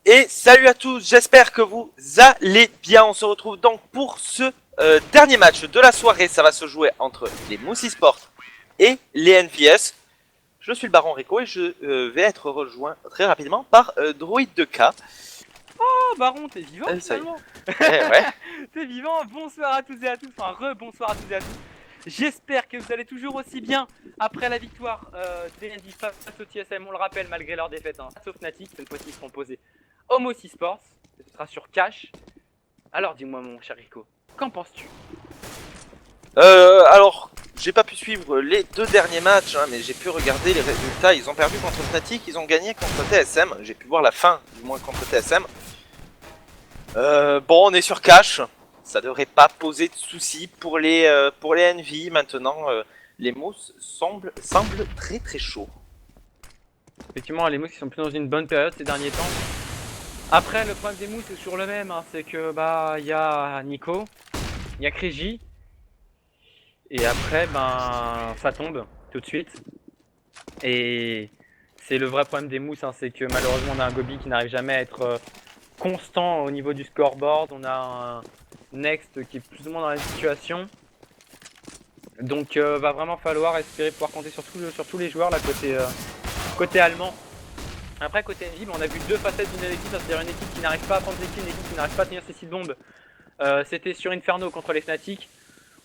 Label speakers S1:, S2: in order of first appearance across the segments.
S1: Et salut à tous, j'espère que vous allez bien. On se retrouve donc pour ce dernier match de la soirée. Ça va se jouer entre les Mousse Esports et les NVS. Je suis le Baron Rico et je vais être rejoint très rapidement par Droid 2K.
S2: Oh Baron, t'es vivant finalement.
S1: Ouais.
S2: T'es vivant, bonsoir à tous et à tous, enfin re-bonsoir à tous et à tous. J'espère que vous allez toujours aussi bien après la victoire des NV face au TSM, on le rappelle malgré leur défaite, hein. Sauf Fnatic, cette fois-ci ils seront posés au Mousse Esports, ce sera sur Cash. Alors dis-moi mon cher Rico, qu'en penses-tu?
S1: Alors, j'ai pas pu suivre les deux derniers matchs, hein, mais j'ai pu regarder les résultats. Ils ont perdu contre Fnatic, ils ont gagné contre TSM. J'ai pu voir la fin, du moins contre TSM. Bon, on est sur Cash. Ça devrait pas poser de soucis pour les NV. Maintenant, les Mousses semblent très très chauds.
S2: Effectivement, les Mousses ils sont plus dans une bonne période ces derniers temps. Après, le problème des Mousses c'est toujours le même, hein, c'est que bah il y a Nico, il y a Kriji. Et après, ben, ça tombe tout de suite. Et c'est le vrai problème des Mousses, hein, c'est que malheureusement on a un Gobi qui n'arrive jamais à être constant au niveau du scoreboard. On a un Next qui est plus ou moins dans la situation. Donc va vraiment falloir espérer pouvoir compter sur tous les joueurs là côté allemand. Après côté NV, on a vu deux facettes d'une équipe, c'est-à-dire une équipe qui n'arrive pas à prendre ses kills, une équipe qui n'arrive pas à tenir ses 6 bombes. C'était sur Inferno contre les Fnatic.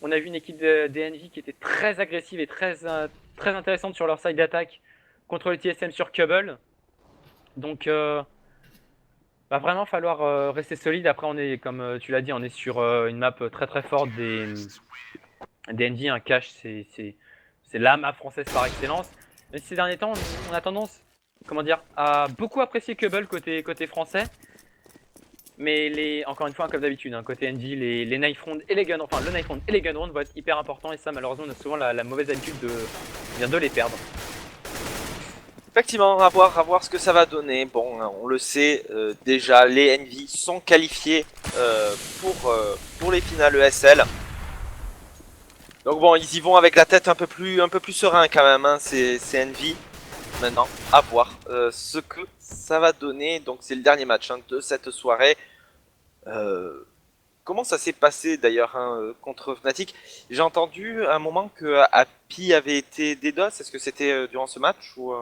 S2: On a vu une équipe des NV qui était très agressive et très intéressante sur leur side d'attaque contre le TSM sur Cubble. Donc va vraiment falloir rester solide. Après on est, comme tu l'as dit, on est sur une map très forte des NV. Un cache, c'est la map française par excellence. Mais ces derniers temps, on a tendance, comment dire, à beaucoup apprécier Cubble côté français. Mais encore une fois, comme d'habitude, hein, côté NV, les knife round et les gun, enfin le knife round et les gun round vont être hyper importants, et ça malheureusement on a souvent la mauvaise habitude de les perdre.
S1: Effectivement, à voir ce que ça va donner. Bon, on le sait déjà, les NV sont qualifiés pour les finales ESL. Donc bon, ils y vont avec la tête un peu plus serein quand même, hein, c'est NV. Maintenant, à voir ce que ça va donner. Donc c'est le dernier match, hein, de cette soirée. Comment ça s'est passé d'ailleurs, hein, contre Fnatic? J'ai entendu à un moment que Happy avait été DDoS. Est-ce que c'était durant ce match ou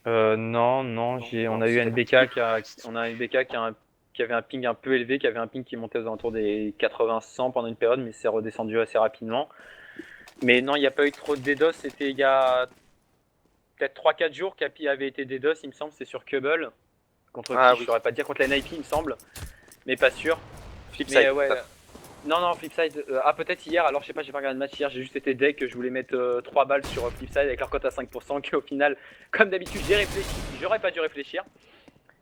S2: Non, on a eu NBK qui avait un ping un peu élevé, qui avait un ping qui montait aux alentours des 80-100 pendant une période, mais c'est redescendu assez rapidement. Mais non, il n'y a pas eu trop de DDoS, c'était il y a peut-être 3-4 jours qu'Happy avait été DDoS, il me semble, c'est sur Cubble. Contre qui, oui. Je saurais pas dire, contre la NIP, il me semble, mais pas sûr.
S1: Flipside,
S2: mais ouais. Non, Flipside, peut-être hier, alors je sais pas, j'ai pas regardé le match hier, j'ai juste été deck, je voulais mettre 3 balles sur Flipside avec leur cote à 5%, qu'au final, comme d'habitude, j'ai réfléchi, j'aurais pas dû réfléchir.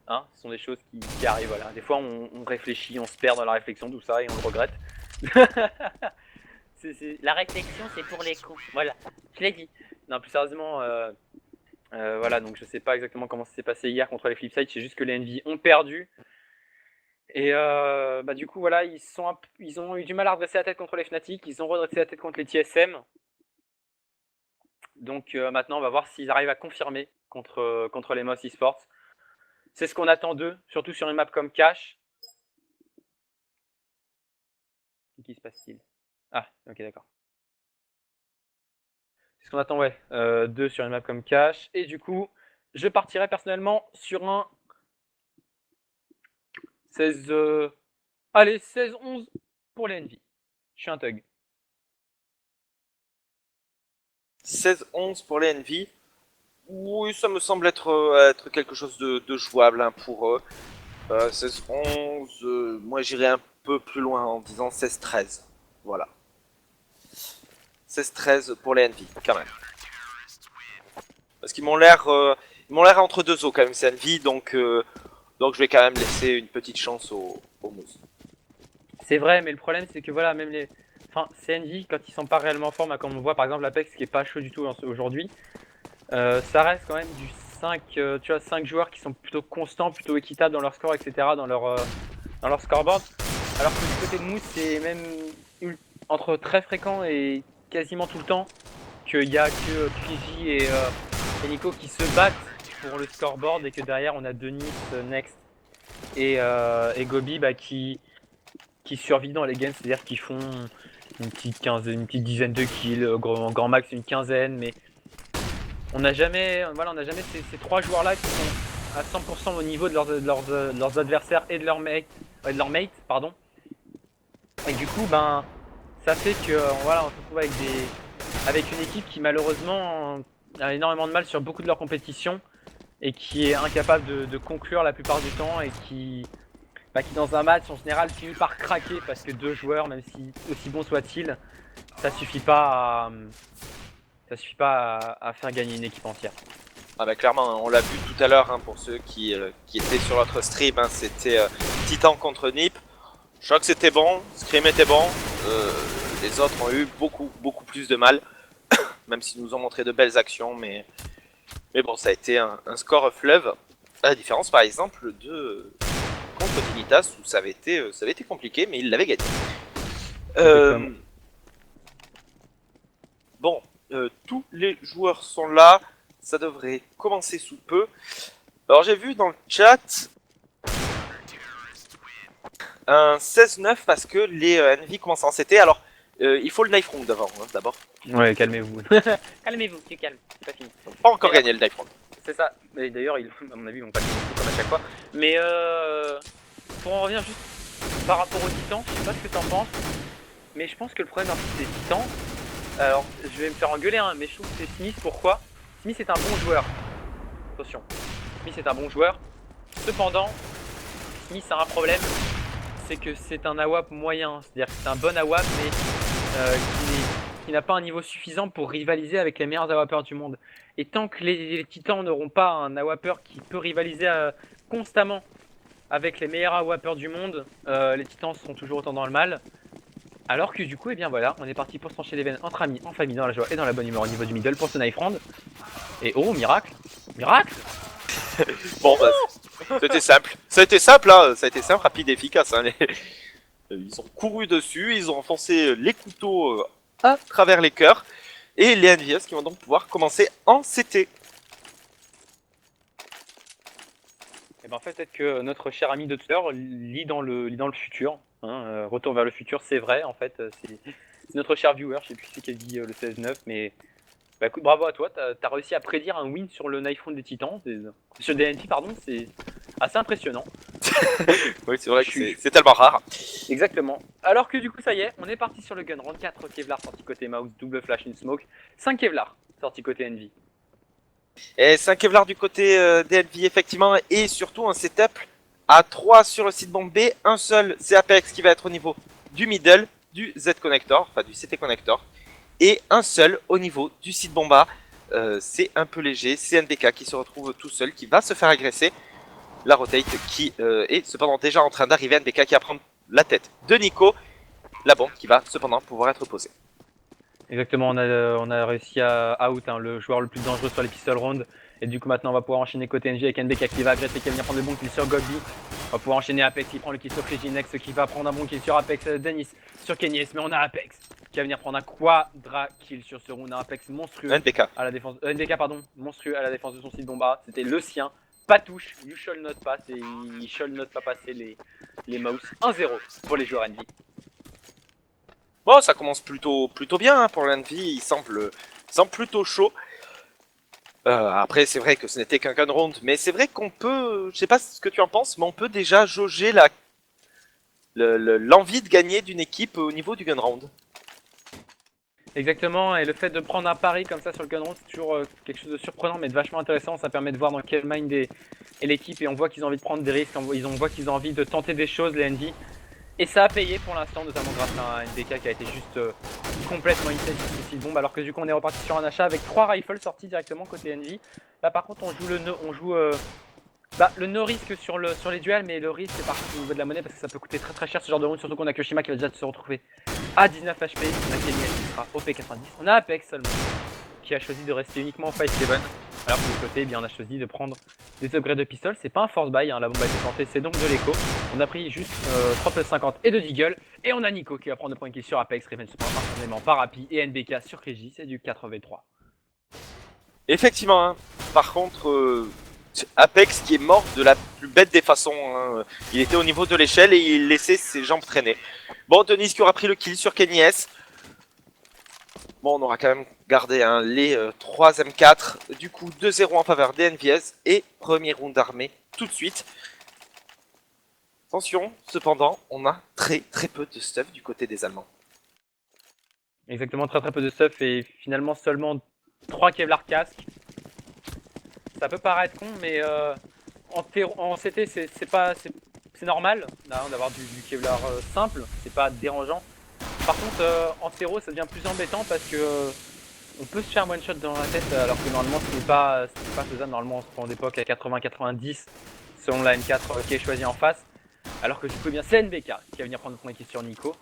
S2: Hein, ce sont des choses qui arrivent, voilà. Des fois, on réfléchit, on se perd dans la réflexion, tout ça, et on le regrette. La réflexion, c'est pour les cons, voilà, je l'ai dit. Non, plus sérieusement, voilà, donc je sais pas exactement comment ça s'est passé hier contre les Flipside, c'est juste que les NV ont perdu. Et bah du coup voilà, ils ont eu du mal à redresser la tête contre les Fnatic, ils ont redressé la tête contre les TSM. Donc maintenant on va voir s'ils arrivent à confirmer contre les Moss Esports. C'est ce qu'on attend d'eux, surtout sur une map comme Cash. Qu'est-ce qui se passe-t-il? Ah, ok, d'accord. C'est ce qu'on attend, ouais, d'eux sur une map comme Cash. Et du coup, je partirai personnellement sur un 16... Allez, 16-11 pour les NV. Je suis un thug.
S1: 16-11 pour les NV. Oui, ça me semble être quelque chose de jouable, hein, pour eux. 16-11, moi j'irai un peu plus loin en disant 16-13. Voilà. 16-13 pour les NV, quand même. Parce qu'ils m'ont l'air entre deux eaux quand même, ces NV, donc je vais quand même laisser une petite chance aux Moose.
S2: C'est vrai, mais le problème c'est que voilà, même les... Enfin, CNV, quand ils sont pas réellement forts, comme on voit par exemple l'Apex qui est pas chaud du tout aujourd'hui, ça reste quand même du 5, tu vois, 5 joueurs qui sont plutôt constants, plutôt équitables dans leur score, etc., dans leur scoreboard. Alors que du côté de Mousse, c'est même entre très fréquent et quasiment tout le temps qu'il y a que Kriji et Nico qui se battent pour le scoreboard, et que derrière on a Denis, Next et Gobi bah, qui survit dans les games, c'est-à-dire qu'ils font une petite dizaine de kills, grand max une quinzaine, mais on n'a jamais ces trois joueurs-là qui sont à 100% au niveau de leurs adversaires et de leurs mates, pardon. Et du coup, ben, ça fait que voilà, on se retrouve avec une équipe qui malheureusement a énormément de mal sur beaucoup de leurs compétitions et qui est incapable de conclure la plupart du temps et qui dans un match en général finit par craquer parce que deux joueurs, même si aussi bons soient-ils, ça suffit pas à faire gagner une équipe entière.
S1: Ah bah clairement, on l'a vu tout à l'heure, hein, pour ceux qui étaient sur notre stream, hein, c'était Titan contre Nip. Je crois que c'était bon, Scream était bon, les autres ont eu beaucoup plus de mal, même s'ils nous ont montré de belles actions, mais bon, ça a été un score fleuve, à la différence par exemple de contre Dignitas où ça avait été compliqué, mais il l'avait gagné. Bon, tous les joueurs sont là, ça devrait commencer sous peu. Alors j'ai vu dans le chat un 16-9 parce que les NV commencent à en CT. Alors il faut le knife round d'abord.
S2: Ouais, calmez-vous. Calmez-vous, tu calmes, c'est pas fini.
S1: Pas encore gagné le knife round.
S2: C'est ça. Mais d'ailleurs, à mon avis, ils vont pas gagner comme à chaque fois. Mais pour en revenir juste par rapport aux titans, je sais pas ce que t'en penses, mais je pense que le problème un peu des titans, alors je vais me faire engueuler, hein, mais je trouve que c'est Smith. Pourquoi? Smith est un bon joueur. Attention, Smith est un bon joueur. Cependant, Smith a un problème, c'est que c'est un AWP moyen. C'est-à-dire que c'est un bon AWP, mais qui n'a pas un niveau suffisant pour rivaliser avec les meilleurs AWPers du monde. Et tant que les titans n'auront pas un AWPer qui peut rivaliser constamment avec les meilleurs AWPers du monde, les titans seront toujours autant dans le mal. Alors que du coup, eh bien voilà, on est parti pour se trancher les veines entre amis, en famille, dans la joie et dans la bonne humeur au niveau du middle pour ce knife round. Et oh, miracle! Miracle!
S1: Bon, bah, c'était simple. Ça a été simple, hein. Ça a été simple, rapide et efficace. Hein. Ils ont couru dessus, ils ont enfoncé les couteaux à travers les cœurs. Et les Envious qui vont donc pouvoir commencer en CT.
S2: Et ben en fait, peut-être que notre cher ami de tout à l'heure lit dans le futur. Hein, retour vers le futur, c'est vrai, en fait, c'est notre cher viewer, je sais plus qui a dit le 16-9, mais bah écoute, bravo à toi, t'as réussi à prédire un win sur le knife round des titans, sur DNT, pardon, c'est assez impressionnant.
S1: Oui, c'est vrai que c'est tellement rare.
S2: Exactement. Alors que du coup, ça y est, on est parti sur le gun round. 4 Kevlar sorti côté mouse, double flash in smoke, 5 Kevlar sorti côté Envy.
S1: Et 5 Kevlar du côté d'Envy, effectivement, et surtout un setup à 3 sur le site bomb B. Un seul, c'est Apex qui va être au niveau du middle, du Z connector, enfin du CT connector, et un seul au niveau du site bomb A. C'est un peu léger, c'est NBK qui se retrouve tout seul, qui va se faire agresser. La rotate qui est cependant déjà en train d'arriver, NBK qui va prendre la tête de Nico, la bombe qui va cependant pouvoir être posée.
S2: Exactement, on a réussi à out le joueur le plus dangereux sur les pistol rounds. Et du coup maintenant on va pouvoir enchaîner côté NG avec NBK qui va agresser, qui va venir prendre le bon kill sur Gobi. On va pouvoir enchaîner Apex qui prend le kill sur Next qui va prendre un bon kill sur Apex, Dennis sur Kenyes, mais on a Apex qui va venir prendre un quadra kill sur ce round. Un Apex monstrueux
S1: NBK
S2: à la défense, NBK pardon, monstrueux à la défense de son site bomba. C'était le sien, pas touche, you shall not pass, et il shall not pas passer les mouse. 1-0 pour les joueurs NV.
S1: Bon, ça commence plutôt bien hein, pour l'Envy, il semble plutôt chaud. Après, c'est vrai que ce n'était qu'un gun round, mais c'est vrai qu'on peut, je sais pas ce que tu en penses, mais on peut déjà jauger l'envie de gagner d'une équipe au niveau du gun round.
S2: Exactement, et le fait de prendre un pari comme ça sur le gun round, c'est toujours quelque chose de surprenant, mais de vachement intéressant. Ça permet de voir dans quel mind est l'équipe, et on voit qu'ils ont envie de prendre des risques, on voit qu'ils ont envie de tenter des choses, les NV. Et ça a payé pour l'instant, notamment grâce à un NBK qui a été juste complètement insane sur ce site bombe. Alors que du coup on est reparti sur un achat avec 3 rifles sortis directement côté Envy. Là par contre on joue le no risque sur les duels, mais le risque c'est par contre au niveau de la monnaie parce que ça peut coûter très cher ce genre de round, surtout qu'on a Kyoshima qui va déjà se retrouver à 19 HP. On a Kenny qui sera OP 90. On a Apex seulement qui a choisi de rester uniquement en 5-7. Alors que de l'autre côté, eh bien, on a choisi de prendre des upgrades de pistoles. C'est pas un force buy, hein, la bombe a été plantée, c'est donc de l'écho. On a pris juste 3+50 et de Deagle. Et on a Nico qui va prendre le point kill sur Apex, Revenge se prend personnellement par Happy et NBK sur Crégy, c'est du 4v3.
S1: Effectivement, hein. Par contre, Apex qui est mort de la plus bête des façons. Hein. Il était au niveau de l'échelle et il laissait ses jambes traîner. Bon, Denis qui aura pris le kill sur Kenny S. Bon, on aura quand même gardé hein, les 3 M4. Du coup, 2-0 en faveur des NVS. Et premier round armé tout de suite. Attention, cependant, on a très peu de stuff du côté des Allemands.
S2: Exactement, très peu de stuff et finalement seulement 3 Kevlar casques. Ça peut paraître con, mais en CT c'est normal d'avoir du Kevlar simple, c'est pas dérangeant. Par contre, en terreau ça devient plus embêtant parce que on peut se faire one shot dans la tête alors que normalement c'est pas faisable. Normalement on se prend d'époque à 80-90 selon la M4 qui est choisie en face. Alors que du coup, eh bien, c'est NBK qui va venir prendre le premier kill sur Nico.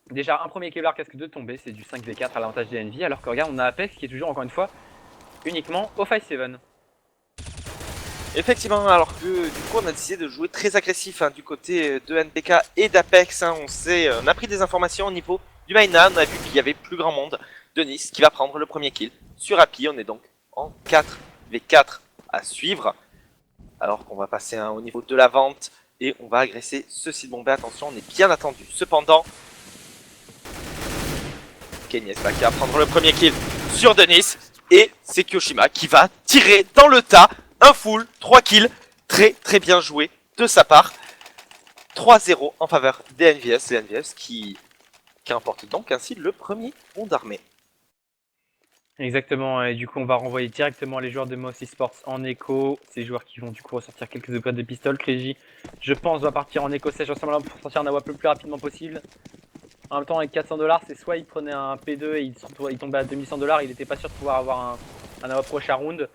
S2: Déjà, un premier Kevlar casque de tomber, c'est du 5v4 à l'avantage des NV. Alors que regarde, on a Apex qui est toujours, encore une fois, uniquement au 5-7.
S1: Effectivement, alors que du coup on a décidé de jouer très agressif hein, du côté de NPK et d'Apex. Hein, on a pris des informations au niveau du Maina, on a vu qu'il y avait plus grand monde. Denis qui va prendre le premier kill sur Happy, on est donc en 4v4 à suivre. Alors qu'on va passer hein, au niveau de la vente et on va agresser ce site bombé. Attention, on est bien attendu. Cependant, Kenny qui va prendre le premier kill sur Denis. Et c'est Kyoshima qui va tirer dans le tas. Un full, 3 kills. Très bien joué de sa part. 3-0 en faveur des NVS. Les NVS qui remportent donc ainsi le premier round armé.
S2: Exactement, et du coup on va renvoyer directement les joueurs de Moss Esports en écho. Ces joueurs qui vont du coup ressortir quelques upgrades de pistoles. Crégy, je pense, va partir en éco sèche ensemble pour sortir un AWP le plus rapidement possible. En même temps, avec 400$, c'est soit il prenait un P2 et il tombait à 2100$, il n'était pas sûr de pouvoir avoir un AWP prochain round.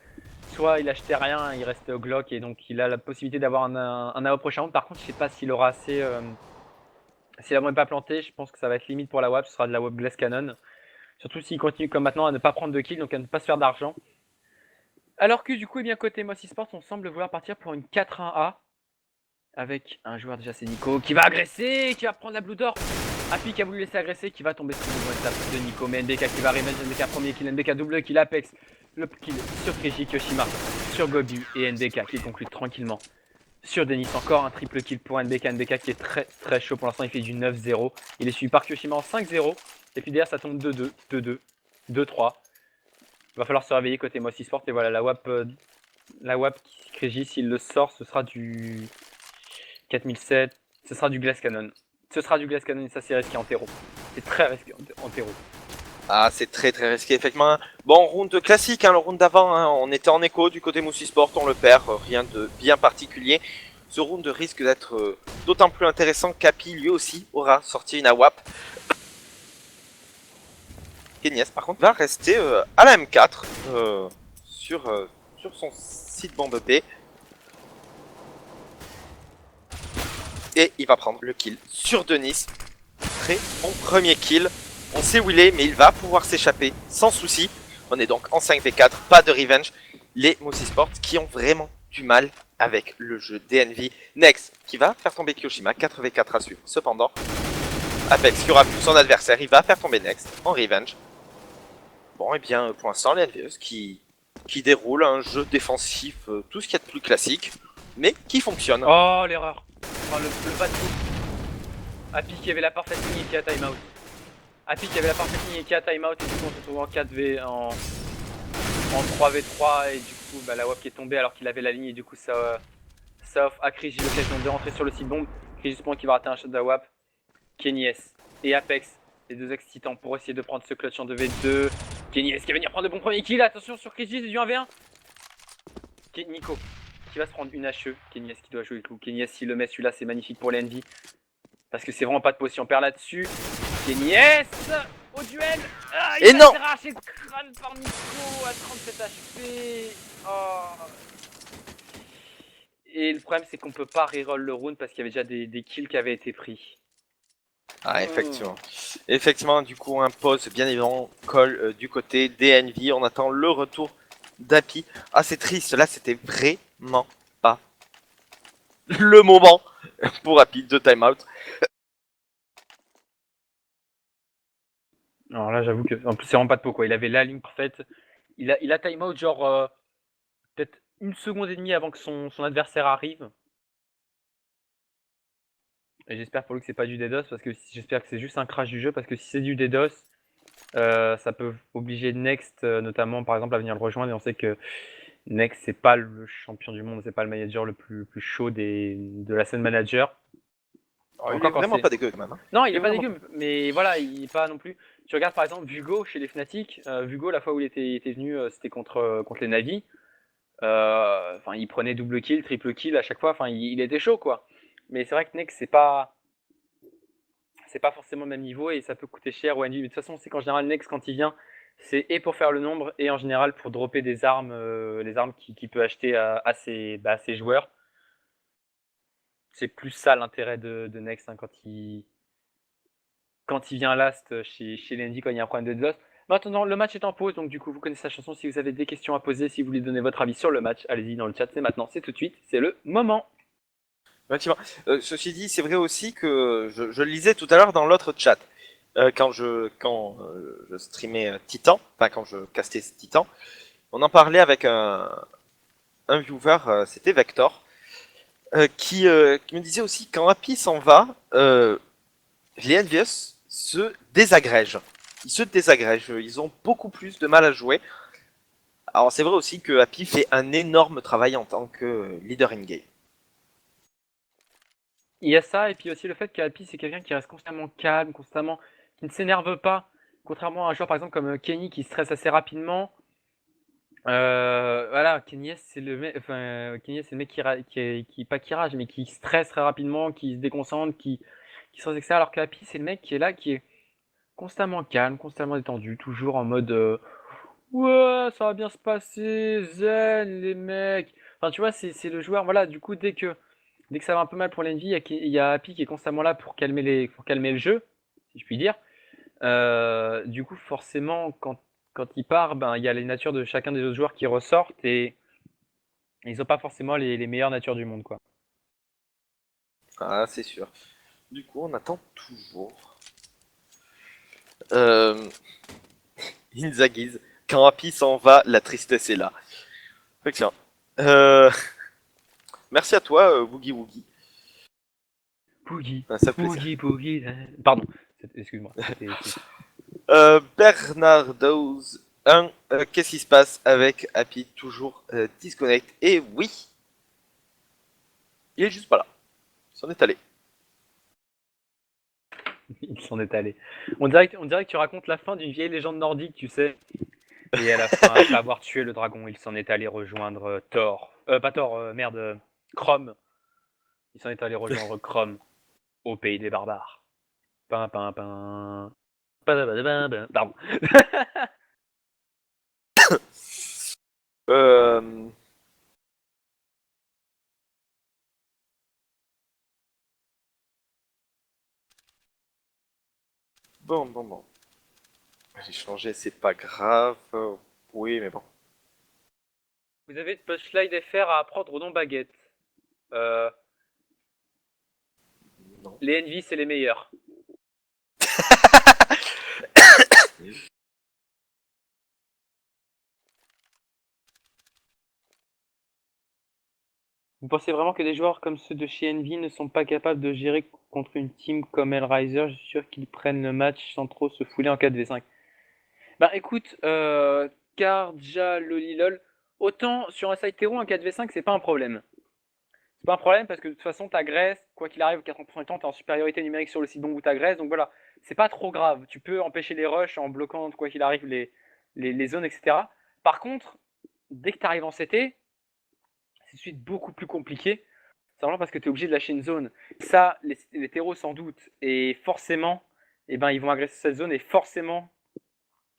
S2: Soit il achetait rien, il restait au Glock et donc il a la possibilité d'avoir un AWP prochain round. Par contre, je sais pas s'il aura assez. Si la bombe n'est pas plantée, je pense que ça va être limite pour la WAP, ce sera de la WAP Glass Cannon. Surtout s'il continue comme maintenant à ne pas prendre de kills, donc à ne pas se faire d'argent. Alors que du coup, eh bien, côté Moss Esports, on semble vouloir partir pour une 4-1A. Avec un joueur déjà, c'est Nico, qui va agresser, qui va prendre la Blue Door. Happy qui a voulu laisser agresser, qui va tomber sur le étape de Nico. Mais NBK qui va revenge, NBK premier kill, NBK double kill, Apex. Le kill sur Kreji, Kyoshima, sur Gobu et NBK qui conclut tranquillement. Sur Denis, encore un triple kill pour NBK. NBK qui est très chaud pour l'instant, il fait du 9-0. Il est suivi par Kyoshima en 5-0. Et puis derrière, ça tombe 2-2, 2-2, 2-3. Il va falloir se réveiller côté Moss Esports. Et voilà, la WAP Kreji, s'il le sort, ce sera du 4007. Ce sera du Glass Cannon. Ce sera du Glass Cannon et ça, c'est risqué en terreau. C'est très risqué en terreau.
S1: Ah, c'est très risqué, effectivement. Bon, round classique, hein, le round d'avant, hein, on était en écho du côté Moss Esports, on le perd, rien de bien particulier. Ce round risque d'être d'autant plus intéressant qu'Happy, lui aussi, aura sorti une AWAP. Kenyes, par contre, va rester à la M4 sur son site bombe B. Et il va prendre le kill sur Denis. Très bon premier kill. On sait où il est, mais il va pouvoir s'échapper sans souci. On est donc en 5v4, pas de revenge. Les Moss Esports qui ont vraiment du mal avec le jeu DNV. Next, qui va faire tomber Kyoshima, 4v4 à suivre. Cependant, Apex qui aura vu son adversaire, il va faire tomber Next en revenge. Bon, et bien, pour l'instant, les NVS qui déroulent un jeu défensif, tout ce qu'il y a de plus classique, mais qui fonctionne.
S2: Oh, l'erreur. Oh, le pas de coup. Happy qui avait la parfaite ligne et qui a timeout. Happy qui avait la parfaite ligne et qui a timeout et du coup on se retrouve en 4v, en 3v3 et du coup bah, la WAP qui est tombée alors qu'il avait la ligne et du coup ça offre à Kregy l'occasion de rentrer sur le site bombe. Kregy justement qui va rater un shot de la WAP. Kenny S et Apex, les deux ex-titans pour essayer de prendre ce clutch en 2v2. Kenny S qui va venir prendre de bons premiers kills, attention sur Kregy, c'est du 1v1. Nico qui va se prendre une HE, Kenny S qui doit jouer le coup. Kenny S s'il le met celui-là c'est magnifique pour les NV. Parce que c'est vraiment pas de potion, on perd là-dessus. Kenny S au duel. Ah, il va arracher le crâne par Nico à 37 HP. Oh. Et le problème c'est qu'on peut pas reroll le round parce qu'il y avait déjà des kills qui avaient été pris.
S1: Ah, effectivement. Effectivement, du coup, un pause bien évidemment call du côté DNV. On attend le retour d'Happy. Ah, c'est triste, là c'était vraiment pas le moment pour Happy de timeout.
S2: Alors là j'avoue que en plus c'est vraiment pas de peau quoi, il avait la ligne parfaite. Il a timeout genre peut-être une seconde et demie avant que son adversaire arrive. Et j'espère pour lui que c'est pas du DDoS, parce que j'espère que c'est juste un crash du jeu, parce que si c'est du DDoS, ça peut obliger Next, notamment par exemple, à venir le rejoindre, et on sait que Next c'est pas le champion du monde, c'est pas le manager le plus chaud de la scène manager.
S1: Oh, il est
S2: Encore quand
S1: vraiment
S2: c'est.
S1: pas dégueu quand même. Hein.
S2: Non, il est pas
S1: vraiment
S2: dégueu, mais voilà, il est pas non plus. Tu regardes par exemple Vugo chez les Fnatic, Vugo la fois où il était venu, c'était contre les Navi. Enfin, il prenait double kill, triple kill à chaque fois. Enfin, il était chaud quoi. Mais c'est vrai que Next c'est pas forcément le même niveau et ça peut coûter cher au NV. Mais de toute façon, c'est qu'en général Next quand il vient, c'est et pour faire le nombre et en général pour dropper des armes, les armes qu'il peut acheter à ses joueurs. C'est plus ça l'intérêt de Next hein, quand il vient last chez l'Envy quand il y a un problème de DDoS. Maintenant, le match est en pause, donc du coup, vous connaissez la chanson. Si vous avez des questions à poser, si vous voulez donner votre avis sur le match, allez-y dans le chat. C'est maintenant, c'est tout de suite, c'est le moment.
S1: Effectivement. Ceci dit, c'est vrai aussi que je le lisais tout à l'heure dans l'autre chat. Quand je streamais Titan, enfin quand je castais Titan, on en parlait avec un viewer, c'était Vector, qui me disait aussi quand Happy s'en va, les Envious se désagrègent. Ils se désagrègent, ils ont beaucoup plus de mal à jouer. Alors c'est vrai aussi que Happy fait un énorme travail en tant que leader in-game.
S2: Il y a ça, et puis aussi le fait qu'Happy, c'est quelqu'un qui reste constamment calme, constamment, qui ne s'énerve pas. Contrairement à un joueur, par exemple, comme Kenny, qui stresse assez rapidement. Voilà, Kenny, c'est le mec, Kenny, c'est le mec pas qui rage, mais qui stresse très rapidement, qui se déconcentre, qui stresse, etc. Alors qu'Happy, c'est le mec qui est là, qui est constamment calme, constamment détendu, toujours en mode ouais, ça va bien se passer, zen les mecs. Enfin, tu vois, c'est le joueur, voilà, du coup, dès que ça va un peu mal pour l'Envy, il y a Happy qui est constamment là pour calmer le jeu, si je puis dire. Du coup, forcément, quand il part, ben, il y a les natures de chacun des autres joueurs qui ressortent et ils n'ont pas forcément les meilleures natures du monde, quoi.
S1: Ah, c'est sûr. Du coup, on attend toujours. Euh, Inzagiz, quand Happy s'en va, la tristesse est là. Fait que tiens. Euh, Merci à toi, Boogie Woogie.
S2: Boogie,
S1: Ça fait plaisir.
S2: boogie, boogie. Pardon, excuse-moi.
S1: Bernardos 1, qu'est-ce qui se passe avec Happy toujours disconnect? Et oui, il est juste pas là. Il s'en est allé.
S2: Il s'en est allé. On dirait que tu racontes la fin d'une vieille légende nordique, tu sais. Et à la fin, après avoir tué le dragon, il s'en est allé rejoindre Thor. Pas Thor, merde, Chrome. Il s'en est allé rejoindre Chrome au pays des barbares. Pin, pin, pin. Pardon.
S1: Euh... Bon. J'ai changé, c'est pas grave. Oui, mais bon.
S2: Vous avez de Punchline FR à apprendre au nom baguette. Euh,
S1: Non.
S2: les Envy, c'est les meilleurs. Vous pensez vraiment que des joueurs comme ceux de chez Envy ne sont pas capables de gérer contre une team comme Hellraiser? Je suis sûr qu'ils prennent le match sans trop se fouler en 4v5. Bah écoute, Karja Lolilol, autant sur un side terreau, un 4v5, c'est pas un problème. C'est pas un problème parce que de toute façon, t'agresses, quoi qu'il arrive, 80% du temps, t'es en supériorité numérique sur le site bombe où t'agresses, donc voilà, c'est pas trop grave. Tu peux empêcher les rushs en bloquant, quoi qu'il arrive, les zones, etc. Par contre, dès que t'arrives en CT, c'est tout de suite beaucoup plus compliqué. C'est vraiment parce que tu es obligé de lâcher une zone. Ça, les terreaux s'en doutent. Et forcément, eh ben, ils vont agresser cette zone. Et forcément,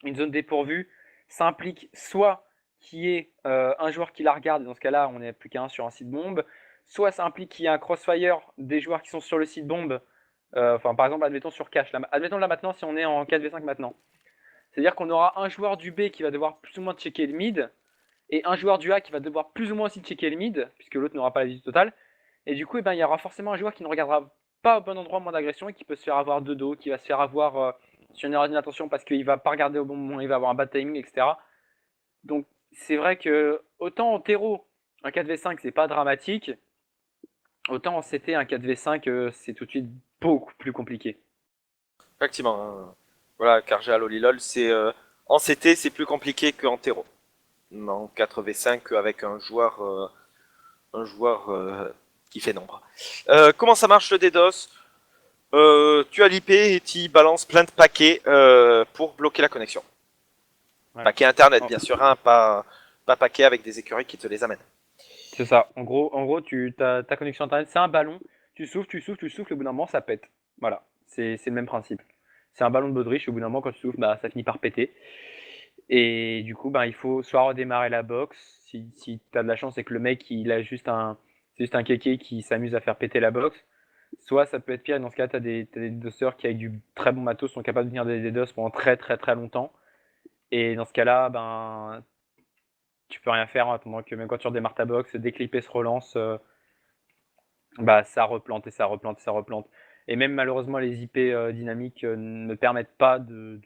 S2: une zone dépourvue, ça implique soit qu'il y ait un joueur qui la regarde, et dans ce cas-là, on n'est plus qu'un sur un site bombe, soit ça implique qu'il y ait un crossfire des joueurs qui sont sur le site bombe, par exemple, admettons sur cache, admettons là maintenant si on est en 4v5 maintenant. C'est-à-dire qu'on aura un joueur du B qui va devoir plus ou moins checker le mid, et un joueur du A qui va devoir plus ou moins aussi checker le mid, puisque l'autre n'aura pas la visite totale, et du coup, eh ben, il y aura forcément un joueur qui ne regardera pas au bon endroit au moment d'agression et qui peut se faire avoir de dos, qui va se faire avoir sur une erreur d'inattention parce qu'il va pas regarder au bon moment, il va avoir un bad timing, etc. Donc c'est vrai que autant en terreau, un 4v5 c'est pas dramatique, autant en CT un 4v5 c'est tout de suite beaucoup plus compliqué.
S1: Effectivement, hein. Voilà, Karja à Lolilol, c'est en CT c'est plus compliqué qu'en terreau. En 4v5 avec un joueur qui fait nombre. Comment ça marche le DDoS? Tu as l'IP et tu balances plein de paquets pour bloquer la connexion.
S2: Voilà.
S1: Paquet internet bien sûr, hein, pas paquet avec des écureuils qui te les amènent.
S2: C'est ça. En gros, ta connexion internet, c'est un ballon. Tu souffles, au bout d'un moment, ça pète. Voilà. C'est le même principe. C'est un ballon de baudriche, au bout d'un moment, quand tu souffles, bah, ça finit par péter. Et du coup, bah, il faut soit redémarrer la box. Si tu as de la chance, c'est que le mec, c'est juste un kéké qui s'amuse à faire péter la box. Soit ça peut être pire, et dans ce cas, tu as des DDoSers qui, avec du très bon matos, sont capables de tenir des DDoS pendant très très très longtemps. Et dans ce cas-là, ben, tu peux rien faire en attendant que même quand tu redémarres ta box, dès que l'IP se relance, bah, ça replante et ça replante et ça replante. Et même malheureusement, les IP dynamiques ne permettent pas de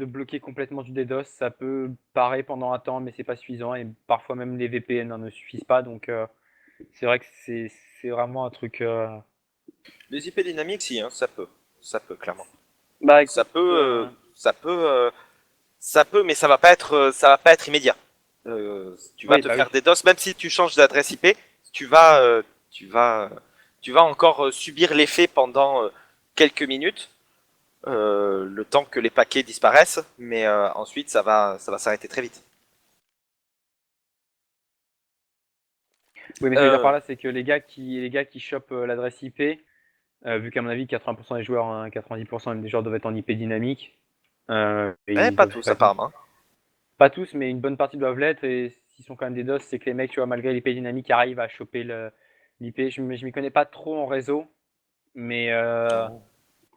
S2: bloquer complètement du DDoS. Ça peut parer pendant un temps, mais c'est pas suffisant. Et parfois même les VPN ne suffisent pas. Donc c'est vrai que c'est vraiment un truc.
S1: Les IP dynamiques, si, hein, ça peut clairement.
S2: Bah écoute,
S1: Ça peut, mais ça va pas être immédiat. Tu vas
S2: oui,
S1: te
S2: bah
S1: faire
S2: oui.
S1: des DOS, même si tu changes d'adresse IP, tu vas, euh, tu vas, tu vas encore subir l'effet pendant quelques minutes, le temps que les paquets disparaissent, mais ensuite ça va s'arrêter très vite.
S2: Oui, mais ce que je veux dire
S1: Euh,
S2: par là, c'est que les gars qui chopent l'adresse IP, vu qu'à mon avis 80% des joueurs, hein, 90% même des joueurs doivent être en IP dynamique, ils
S1: pas
S2: doivent
S1: tous
S2: être.
S1: apparemment.
S2: Pas tous, mais une bonne partie doivent l'être. Et s'ils sont quand même des DOS, c'est que les mecs, tu vois, malgré l'IP dynamique, arrivent à choper l'IP. Je m'y connais pas trop en réseau, mais
S1: Oh.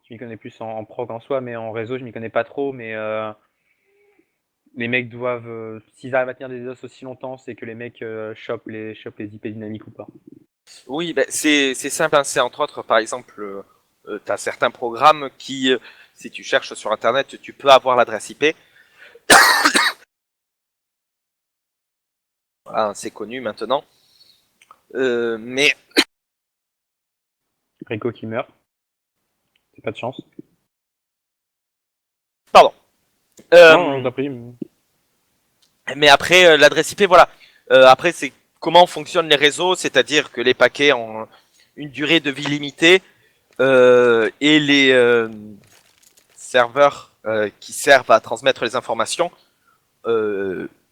S2: je m'y connais plus en prog en soi, mais en réseau, je m'y connais pas trop. Mais les mecs doivent, s'ils arrivent à tenir des DOS aussi longtemps, c'est que les mecs chopent les IP dynamiques ou pas.
S1: Oui, ben, c'est simple, hein, c'est entre autres, par exemple, tu as certains programmes qui, si tu cherches sur Internet, tu peux avoir l'adresse IP. Voilà, c'est connu maintenant. Mais
S2: Rico qui meurt, c'est pas de chance.
S1: pardon.
S2: Non, non,
S1: Euh,
S2: t'as pris.
S1: mais après, l'adresse IP, voilà. Après, c'est comment fonctionnent les réseaux, c'est-à-dire que les paquets ont une durée de vie limitée et les serveurs qui servent à transmettre les informations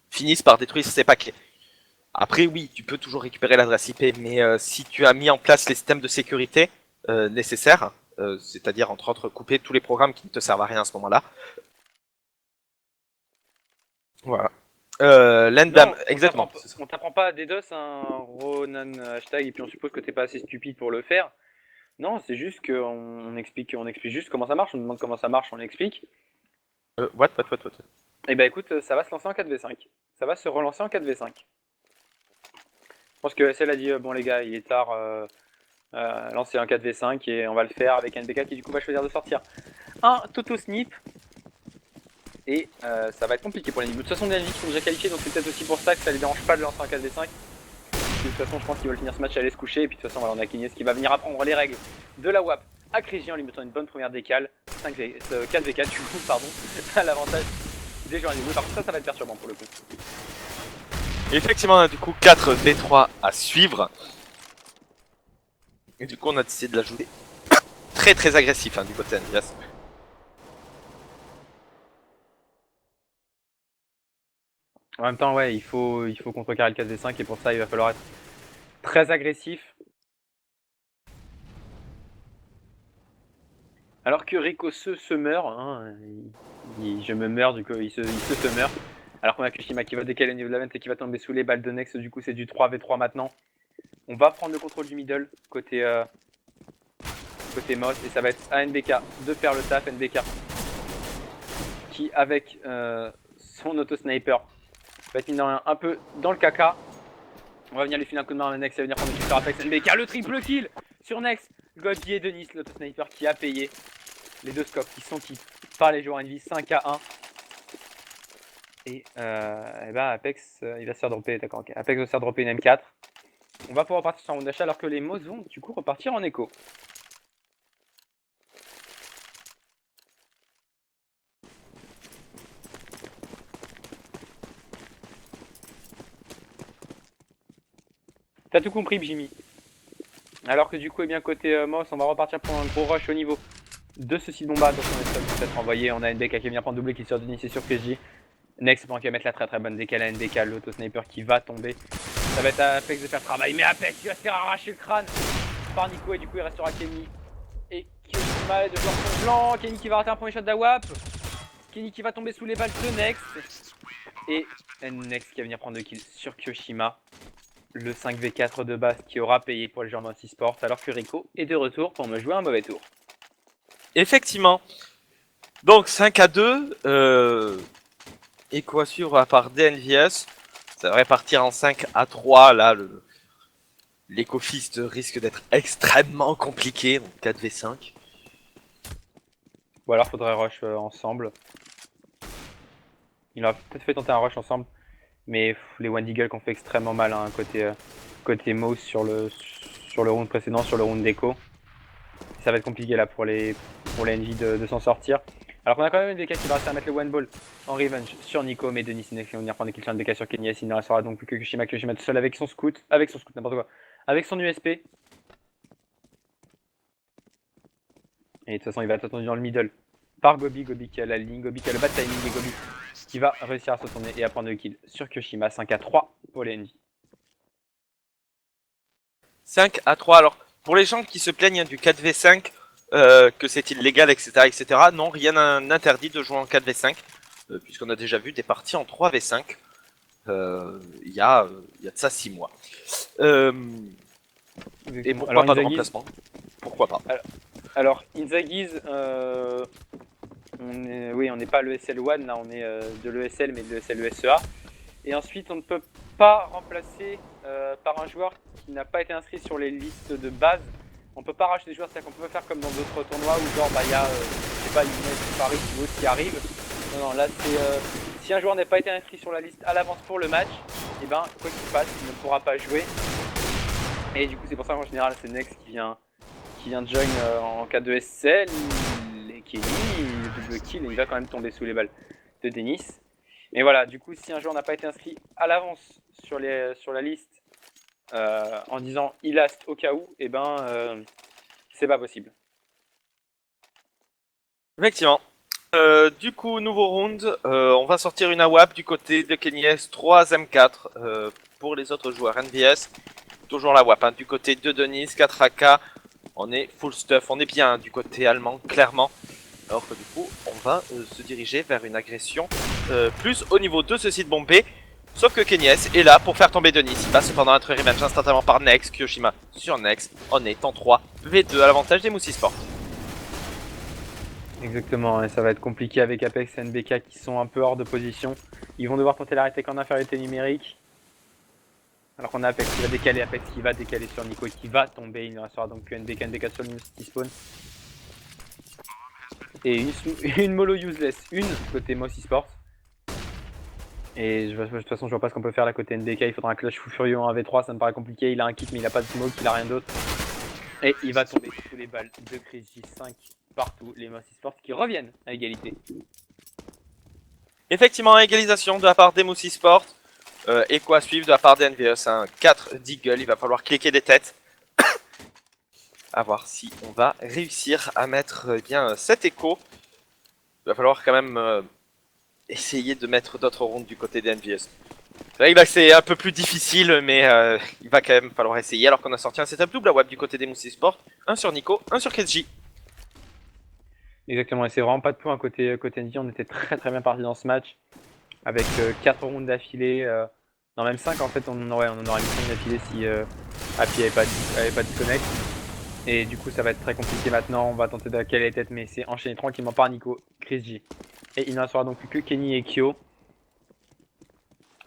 S1: finissent par détruire ces paquets. Après, oui, tu peux toujours récupérer l'adresse IP, mais si tu as mis en place les systèmes de sécurité nécessaires, c'est-à-dire entre autres couper tous les programmes qui ne te servent à rien à ce moment-là. Voilà. L'endam,
S2: Non,
S1: exactement.
S2: on t'apprend pas à DDoS un Ronan hashtag et puis on suppose que t'es pas assez stupide pour le faire. Non, c'est juste on explique juste comment ça marche, on demande comment ça marche, on l'explique.
S1: What.
S2: Et bah écoute, ça va se lancer en 4v5. Ça va se relancer en 4v5. Je pense que SL a dit, bon les gars, il est tard, lancer un 4v5 et on va le faire avec NBK qui du coup va choisir de sortir un Toto Snip. Et ça va être compliqué pour les niveaux. De toute façon, les NV qui sont déjà qualifiés, donc c'est peut-être aussi pour ça que ça les dérange pas de lancer un 4v5. De toute façon, je pense qu'ils veulent finir ce match et aller se coucher. Et puis de toute façon, voilà, on a Kignès qui va venir apprendre les règles de la WAP à Crégy en lui mettant une bonne première décale. 4v4 du coup, pardon, à l'avantage des joueurs niveau. Par contre, ça va être perturbant pour le coup.
S1: Et effectivement, on a du coup 4 V3 à suivre. Et du coup, on a décidé de l'ajouter très très agressif hein, du côté NVS.
S2: En même temps, ouais, il faut contrecarrer le 4v5 et pour ça, il va falloir être très agressif. Alors que Rico se meurt, hein, je me meurs, du coup, il se meurt. Alors qu'on a Kushima qui va décaler au niveau de la vente et qui va tomber sous les balles de Nex, du coup c'est du 3v3 maintenant. On va prendre le contrôle du middle côté Moss et ça va être à NBK de faire le taf. NBK qui avec son auto-sniper va être mis un peu dans le caca. On va venir lui filer un coup de main à Nex, ça va venir prendre le sur Apex. NBK le triple kill sur Nex. Godby et Denis, l'auto-sniper qui a payé. Les deux scopes qui sont keep par les joueurs Envy 5 à 1. Et bah Apex, il va se faire dropper, d'accord, ok. Apex va se faire dropper une M4. On va pouvoir repartir sur un round d'achat alors que les Moss vont du coup repartir en écho. T'as tout compris, Jimmy. Alors que du coup, eh bien côté Moss, on va repartir pour un gros rush au niveau de ce site bomba. Attention, on est peut-être envoyé. On a NBK qui vient prendre doublé, qui sort de Denis, c'est sûr que je dis. Next, pendant qu'il va mettre la très bonne décale à NBK, l'auto-sniper qui va tomber. Ça va être à Apex de faire travail, mais Apex il va se faire arracher le crâne par Nico et du coup il restera Kenny. Et Kyoshima de joueur son blanc. Kenny qui va rater un premier shot d'Awap. Kenny qui va tomber sous les balles de Next. Et Next qui va venir prendre 2 kills sur Kyoshima. Le 5v4 de base qui aura payé pour les joueurs de Sport, alors que Rico est de retour pour me jouer un mauvais tour.
S1: Effectivement. Donc 5-2. Et quoi suivre à part DNVS. Ça devrait partir en 5-3. Là, l'écofist risque d'être extrêmement compliqué. Donc 4v5.
S2: Ou alors faudrait rush ensemble. Il aurait peut-être fait tenter un rush ensemble. Mais les One Deagle qu'on fait extrêmement mal hein, côté Mouse sur le round précédent, sur le round d'écho. Ça va être compliqué là pour les NJ de s'en sortir. Alors qu'on a quand même une DK qui va rester à mettre le one ball en revenge sur Nico, mais Denis Next qui va venir prendre des kills sur une DK sur Kenny. Il ne restera donc plus que Kyoshima tout seul avec son scout, n'importe quoi, avec son USP. Et de toute façon il va être attendu dans le middle par Gobi qui a la ligne, Gobi qui a le bad timing et Gobi qui va réussir à se tourner et à prendre le kill sur Kyoshima. 5-3 pour les NJ.
S1: 5-3. Alors, pour les gens qui se plaignent du 4v5, que c'est illégal, etc., non, rien n'interdit de jouer en 4v5, puisqu'on a déjà vu des parties en 3v5 il y a de ça 6 mois. Et pourquoi alors, pas de remplacement? Pourquoi pas?
S2: Alors Inzagiz, on n'est pas l'ESL One, là on est de l'ESL mais de l'ESL ESEA. Et ensuite on ne peut pas remplacer par un joueur qui n'a pas été inscrit sur les listes de base. On peut pas racheter des joueurs, c'est-à-dire qu'on peut pas faire comme dans d'autres tournois où genre bah il y a je sais pas Younes, Paris ou autre qui arrive. Non là c'est si un joueur n'a pas été inscrit sur la liste à l'avance pour le match, et ben quoi qu'il se passe, il ne pourra pas jouer. Et du coup c'est pour ça qu'en général c'est Next qui vient de join en cas de SL, et Kenny, il double kill et il va quand même tomber sous les balles de Denis. Mais voilà, du coup si un joueur n'a pas été inscrit à l'avance sur la liste en disant il last au cas où, et ben c'est pas possible.
S1: Effectivement. Du coup, nouveau round, on va sortir une AWAP du côté de Kenny S, 3 M4 pour les autres joueurs NVS. Toujours la WAP, hein, du côté de Denis, 4 AK, on est full stuff, on est bien du côté allemand, clairement. Alors que du coup, on va se diriger vers une agression plus au niveau de ce site bombé. Sauf que Kenny S est là pour faire tomber Denis. Il va cependant être revenge instantanément par Next, Kyoshima sur Next. On est en 3v2 à l'avantage des Moussi Sport.
S2: Exactement, et ça va être compliqué avec Apex et NBK qui sont un peu hors de position. Ils vont devoir tenter l'arrêter qu'en infériorité numérique. Alors qu'on a Apex qui va décaler, Apex qui va décaler sur Nico et qui va tomber. Il ne restera donc que NBK sur le spawn. Et une mollo useless, une côté Mossy Sports. Et de toute façon, je vois pas ce qu'on peut faire là côté NBK. Il faudra un clutch fou furieux en 1v3, ça me paraît compliqué. Il a un kit, mais il a pas de smoke, il a rien d'autre. Et il va tomber sous les balles de Crazy 5 partout. Les Mossy Sports qui reviennent à égalité.
S1: Effectivement, égalisation de la part des Moussi Sport. Et quoi suivre de la part des NVS, un 4 Deagle, il va falloir cliquer des têtes. À voir si on va réussir à mettre bien cet écho. Il va falloir quand même essayer de mettre d'autres rounds du côté des NVS. C'est vrai que c'est un peu plus difficile, mais il va quand même falloir essayer. Alors qu'on a sorti un setup double à web du côté des Moussi Sport. Un sur Nico, un sur KSJ.
S2: Exactement, et c'est vraiment pas de point côté NJ. On était très bien parti dans ce match. Avec 4 rounds d'affilée. Non, même 5 en fait, on en aurait mis 5 d'affilée si Happy avait pas disconnect. Et du coup, ça va être très compliqué maintenant. On va tenter de caler les têtes, mais c'est enchaîné tranquillement par Nico, Chris J. Et il n'en sera donc plus que Kenny et Kyo.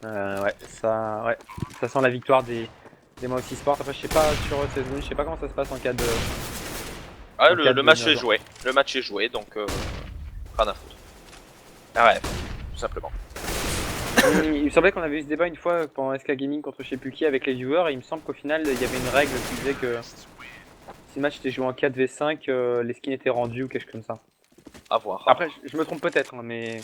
S2: Ça sent la victoire des Moussi Sport. Après, je sais pas sur CSGO, je sais pas comment ça se passe en cas de.
S1: Ah, le match est joué. Le match est joué, donc rien à foutre. Ah ouais, tout simplement.
S2: Il me semblait qu'on avait eu ce débat une fois pendant SK Gaming contre je sais plus qui avec les viewers, et il me semble qu'au final il y avait une règle qui disait que si le match était joué en 4v5, les skins étaient rendus ou quelque chose comme ça.
S1: À voir.
S2: Après, je me trompe peut-être, hein, mais.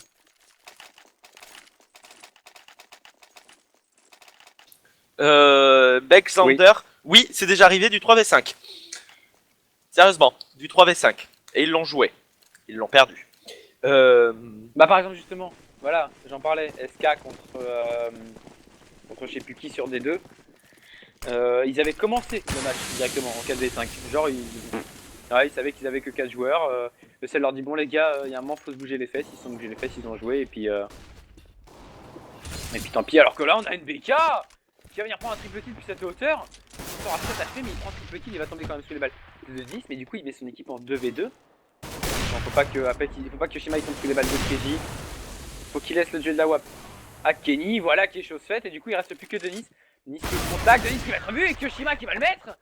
S1: Bexander, oui, c'est déjà arrivé du 3v5. Sérieusement, du 3v5. Et ils l'ont joué. Ils l'ont perdu.
S2: Bah, par exemple, justement, voilà, j'en parlais, SK contre je sais plus qui sur D2. Ils avaient commencé le match directement en 4v5. Genre, ils savaient qu'ils avaient que 4 joueurs. Le seul leur dit bon, les gars, il y a un moment, faut se bouger les fesses. Ils se sont bougés les fesses, ils ont joué, et puis tant pis. Alors que là, on a une BK qui va venir prendre un triple kill depuis cette hauteur. Il sort à 7 HP, mais il prend un triple kill, il va tomber quand même sous les balles de 10. Mais du coup, il met son équipe en 2v2. Donc, faut pas que Shima il tombe sous les balles de KJ. Faut qu'il laisse le duel de la WAP à Kenny. Voilà qui est chose faite. Et du coup, il reste plus que Denis. Denis qui est au contact, Denis qui va être vu et Kyoshima qui va le mettre.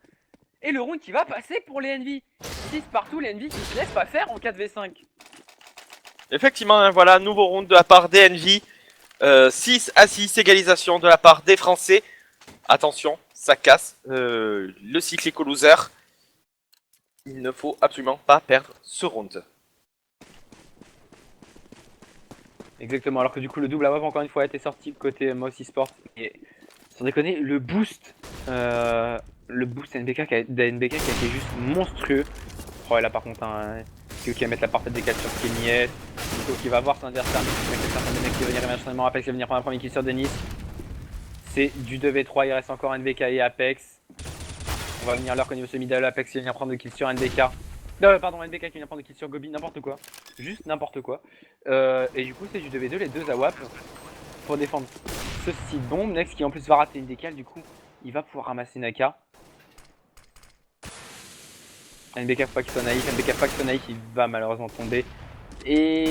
S2: Et le round qui va passer pour les Envy. 6 partout, les Envy qui se laissent pas faire en 4v5.
S1: Effectivement, hein, voilà, nouveau round de la part des Envy. 6-6, égalisation de la part des Français. Attention, ça casse le cyclico loser. Il ne faut absolument pas perdre ce round.
S2: Exactement, alors que du coup le double à WAP encore une fois a été sorti côté Mouse Esports. Et sans déconner, le boost NBK d'NBK qui a été juste monstrueux. Oh et là par contre, hein, c'est qui va mettre la parfaite décale sur Kenny. Nico qui va voir son adversaire, certains des mecs qui va venir éventuellement Apex, qui va venir prendre un premier kill sur Denis. C'est du 2v3, il reste encore NBK et Apex. On va venir leur au niveau semi-middle, Apex qui va venir prendre 2 kills sur NBK. Pardon, NBK qui vient prendre 2 kills sur Gobi, n'importe quoi. Juste n'importe quoi. Et du coup, c'est du 2v2, les deux AWAP pour défendre ce site bombe. Next qui en plus va rater une décale, du coup, il va pouvoir ramasser Naka. NBK faut pas qu'il soit naïf, NBK faut pas qu'il soit naïf, il va malheureusement tomber. Et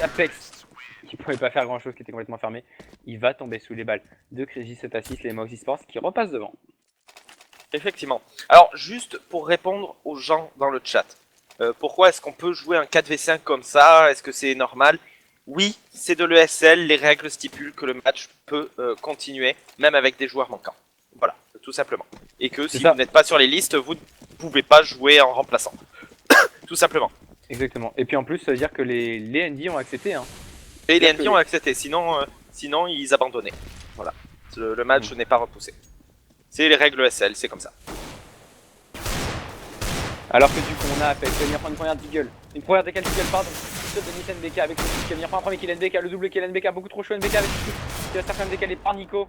S2: Apex, qui pouvait pas faire grand chose, qui était complètement fermé, il va tomber sous les balles de Crazy 7-6, les Mouse Esports qui repassent devant.
S1: Effectivement. Alors, juste pour répondre aux gens dans le chat. Pourquoi est-ce qu'on peut jouer un 4v5 comme ça? Est-ce que c'est normal? Oui, c'est de l'ESL. Les règles stipulent que le match peut continuer, même avec des joueurs manquants. Voilà, tout simplement. Et que si vous n'êtes pas sur les listes, vous ne pouvez pas jouer en remplaçant. Tout simplement.
S2: Exactement. Et puis en plus, ça veut dire que les ND ont accepté. Hein.
S1: Et les ND ont accepté, sinon ils abandonnaient. Voilà. Le match n'est pas repoussé. C'est les règles ESL, c'est comme ça.
S2: Alors que du coup on a Apex qui va venir prendre une première deagle. Une première décale deagle, pardon. De Denis NBK avec le qui va venir prendre un premier kill NBK, le double kill NBK, beaucoup trop chaud NBK avec le qui va se faire quand même décaler par Nico.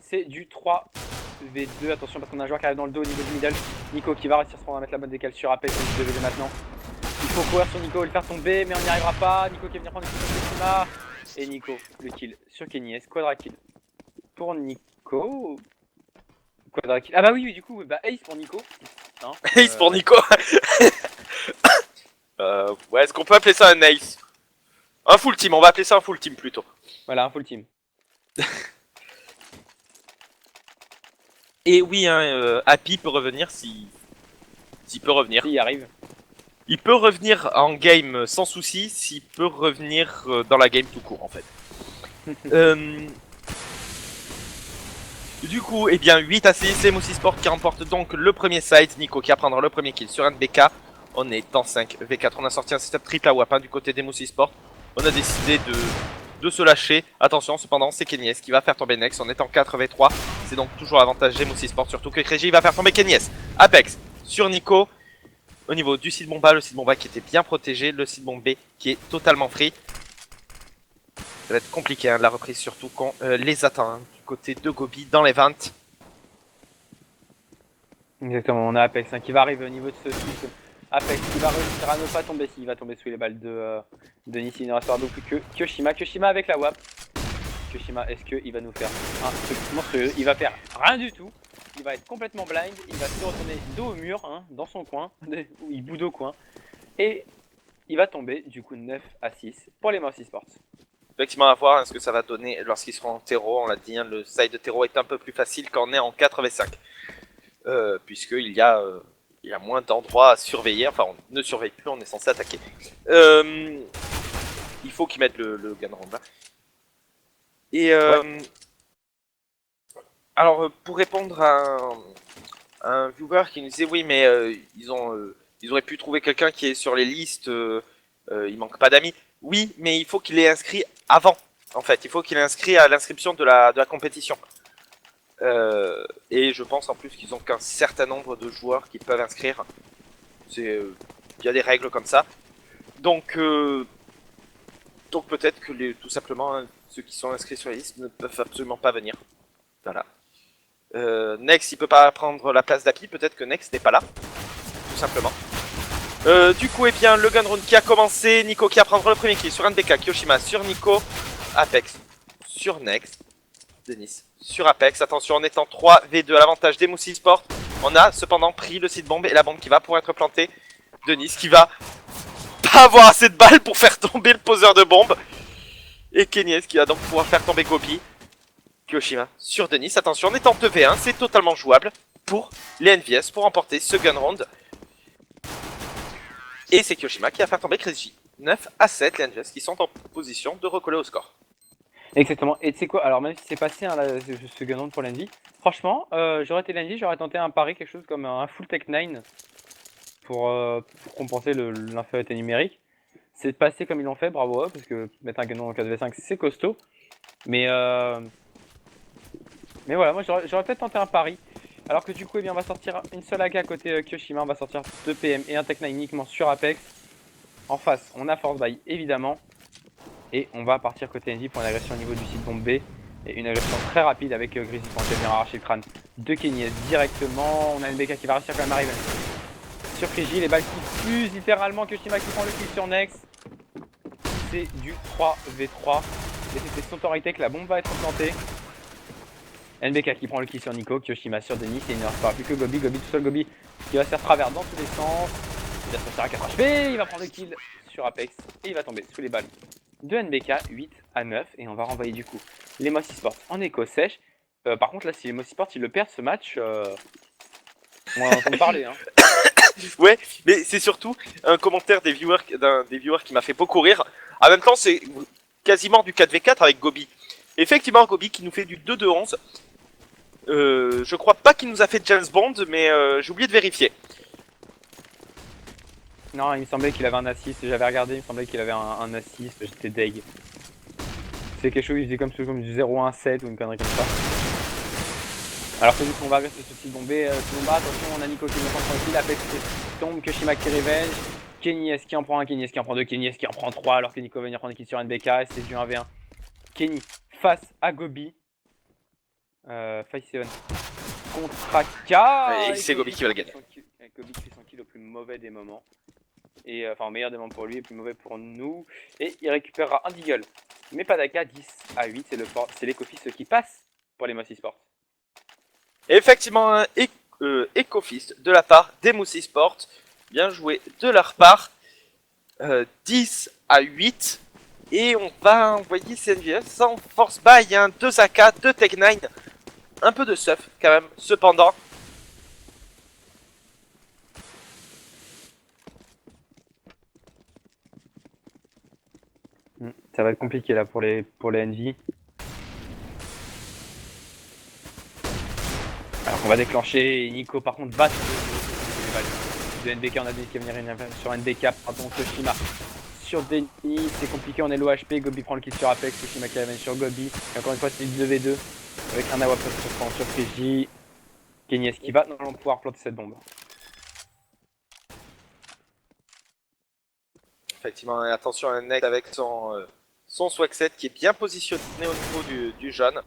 S2: C'est du 3v2, attention parce qu'on a un joueur qui arrive dans le dos au niveau du middle. Nico qui va réussir à se prendre à mettre la bonne décale sur Apex, c'est du 2v2 maintenant. Il faut courir sur Nico et le faire tomber, mais on n'y arrivera pas. Nico qui va venir prendre le kill sur Kyoshima. Et Nico, le kill sur Kenny S, quadra kill pour Nico. Quadra kill. Ah bah oui, du coup, bah ace pour Nico. Hein,
S1: ace pour Nico. Ouais, est-ce qu'on peut appeler ça un ace? Un full team, on va appeler ça un full team plutôt.
S2: Voilà, un full team.
S1: Et oui, hein, Happy peut revenir s'il peut revenir.
S2: S'il arrive.
S1: Il peut revenir en game sans souci, s'il peut revenir dans la game tout court en fait. Du coup, eh bien 8-6, les Moussi Sport qui remportent donc le premier side. Nico qui va prendre le premier kill sur un BK. On est en 5v4, on a sorti un setup triple à WAP hein, du côté des Moussi Sport. On a décidé de se lâcher. Attention, cependant, c'est Kenny S qui va faire tomber Nex. On est en 4v3. C'est donc toujours l'avantage des Moussi Sport, surtout que Kreji va faire tomber Kenny S. Apex sur Nico. Au niveau du site bomba, le site bomba qui était bien protégé, le site bombé qui est totalement free. Ça va être compliqué hein, la reprise, surtout quand les attend hein, du côté de Gobi dans les ventes.
S2: Exactement, on a Apex hein, qui va arriver au niveau de ce site. Apex qui va réussir à ne pas tomber s'il va tomber sous les balles de Nice. Il ne restera donc plus que Kyoshima. Kyoshima avec la WAP. Kyoshima, est-ce qu'il va nous faire un truc monstrueux? Il va faire rien du tout. Il va être complètement blind. Il va se retourner dos au mur, hein, dans son coin. Où il boude au coin. Et il va tomber du coup 9-6 pour les Mouse Esports.
S1: Effectivement, à voir hein, ce que ça va donner lorsqu'ils seront en terreau. On l'a dit, hein, le side de terreau est un peu plus facile quand on est en 4v5. Puisqu'il y a moins d'endroits à surveiller. Enfin, on ne surveille plus, on est censé attaquer. Il faut qu'ils mettent le gun round là. Et alors, pour répondre à un viewer qui nous disait oui, mais ils auraient pu trouver quelqu'un qui est sur les listes, il manque pas d'amis. Oui, mais il faut qu'il ait inscrit avant. En fait, il faut qu'il ait inscrit à l'inscription de la compétition. Et je pense en plus qu'ils ont qu'un certain nombre de joueurs qui peuvent inscrire. Il y a des règles comme ça. Donc peut-être que tout simplement hein, ceux qui sont inscrits sur la liste ne peuvent absolument pas venir. Voilà. Nex il peut pas prendre la place d'Api, peut-être que Nex n'est pas là, tout simplement. Du coup, eh bien, le gun round qui a commencé, Nico qui a prendre le premier kill sur NBK, Kyoshima sur Nico, Apex sur Nex, Denis sur Apex. Attention, on est en 3v2 à l'avantage des Moussi Sport. On a cependant pris le site bombe et la bombe qui va pour être plantée. Denis qui va pas avoir assez de balles pour faire tomber le poseur de bombe. Et Kenyes qui va donc pouvoir faire tomber Gobi. Kyoshima sur Denis. Attention, on est en 2v1, c'est totalement jouable pour les NVS pour remporter ce gun round. Et c'est Kyoshima qui va faire tomber Crazy. 9-7, les NVS qui sont en position de recoller au score.
S2: Exactement. Et tu sais quoi, alors même si c'est passé hein, là, ce gun round pour l'Envy, franchement, j'aurais été l'Envy, j'aurais tenté un pari, quelque chose comme un full tech 9 pour compenser l'infériorité numérique. C'est passé comme ils l'ont fait, bravo, parce que mettre un gun round en 4v5 c'est costaud. Mais voilà, moi j'aurais peut-être tenté un pari. Alors que du coup, eh bien, on va sortir une seule AK à côté Kyoshima, on va sortir 2 PM et un Tech 9 uniquement sur Apex. En face, on a Force Buy évidemment. Et on va partir côté Envy pour une agression au niveau du site bombe B. Et une agression très rapide avec Grizzly qui vient arracher le crâne de Kenny directement. On a NBK qui va réussir quand même à arriver sur Frigi. Les balles qui fusent littéralement. Kyoshima qui prend le kill sur Nex. C'est du 3v3. Et c'était son autorité que la bombe va être plantée. NBK qui prend le kill sur Nico. Kyoshima sur Denis. Et il ne reste pas plus que Gobi. Gobi tout seul. Gobi qui va se faire travers dans tous les sens. Il va se faire à 4 HP. Il va prendre le kill sur Apex. Et il va tomber sous les balles de NBK 8-9 et on va renvoyer du coup les Mossy Sports en écho sèche. Par contre là si les Mossy Sports ils le perdent ce match, on va en entendre parler hein.
S1: Ouais, mais c'est surtout un commentaire des viewers qui m'a fait beaucoup rire. En même temps c'est quasiment du 4v4 avec Gobi. Effectivement Gobi qui nous fait du 2-2-11. Je crois pas qu'il nous a fait James Bond mais j'ai oublié de vérifier.
S2: Non, il me semblait qu'il avait un assist, j'avais regardé, il me semblait qu'il avait un assist, j'étais deg. C'est quelque chose, il faisait comme du 0-1-7 ou une connerie comme ça. Alors que du coup on va rester sur ce site bombé, attention, on a Nico qui me prend tranquille, Apex qui tombe, Kyoshima qui revenge, Kenny S qui en prend un, Kenny S qui en prend deux, Kenny S qui en prend 3 alors que Nico va venir prendre une kill sur NBK, c'est du 1v1. Kenny face à Gobi. 5-7 contre AK.
S1: Et c'est Gobi qui va le gagner.
S2: Gobi qui fait son kill au plus mauvais des moments. Et enfin au meilleur des moments pour lui et plus mauvais pour nous. Et il récupérera un deagle. Mais pas d'AK, 10-8, c'est l'Ecofist qui passe pour les Mossy Sports.
S1: Et effectivement un Ecofist de la part des Moussi Sports. Bien joué de leur part. 10-8. Et on va envoyer CNVS sans force buy, hein, 2 AK, 2 Tech 9. Un peu de stuff quand même, cependant.
S2: Ça va être compliqué là pour les NV. Alors qu'on va déclencher, et Nico par contre va de NBK, on a Denis qui va venir sur NBK, pardon, Kyoshima sur Denis, c'est compliqué, on est low HP, Gobi prend le kill sur Apex, Kyoshima qui ramène sur Gobi, et encore une fois c'est du 2v2, avec un AWP sur Frigi, Kenny qui va normalement pouvoir planter cette bombe.
S1: Effectivement, attention à un Nex avec son swag set qui est bien positionné au niveau du jaune.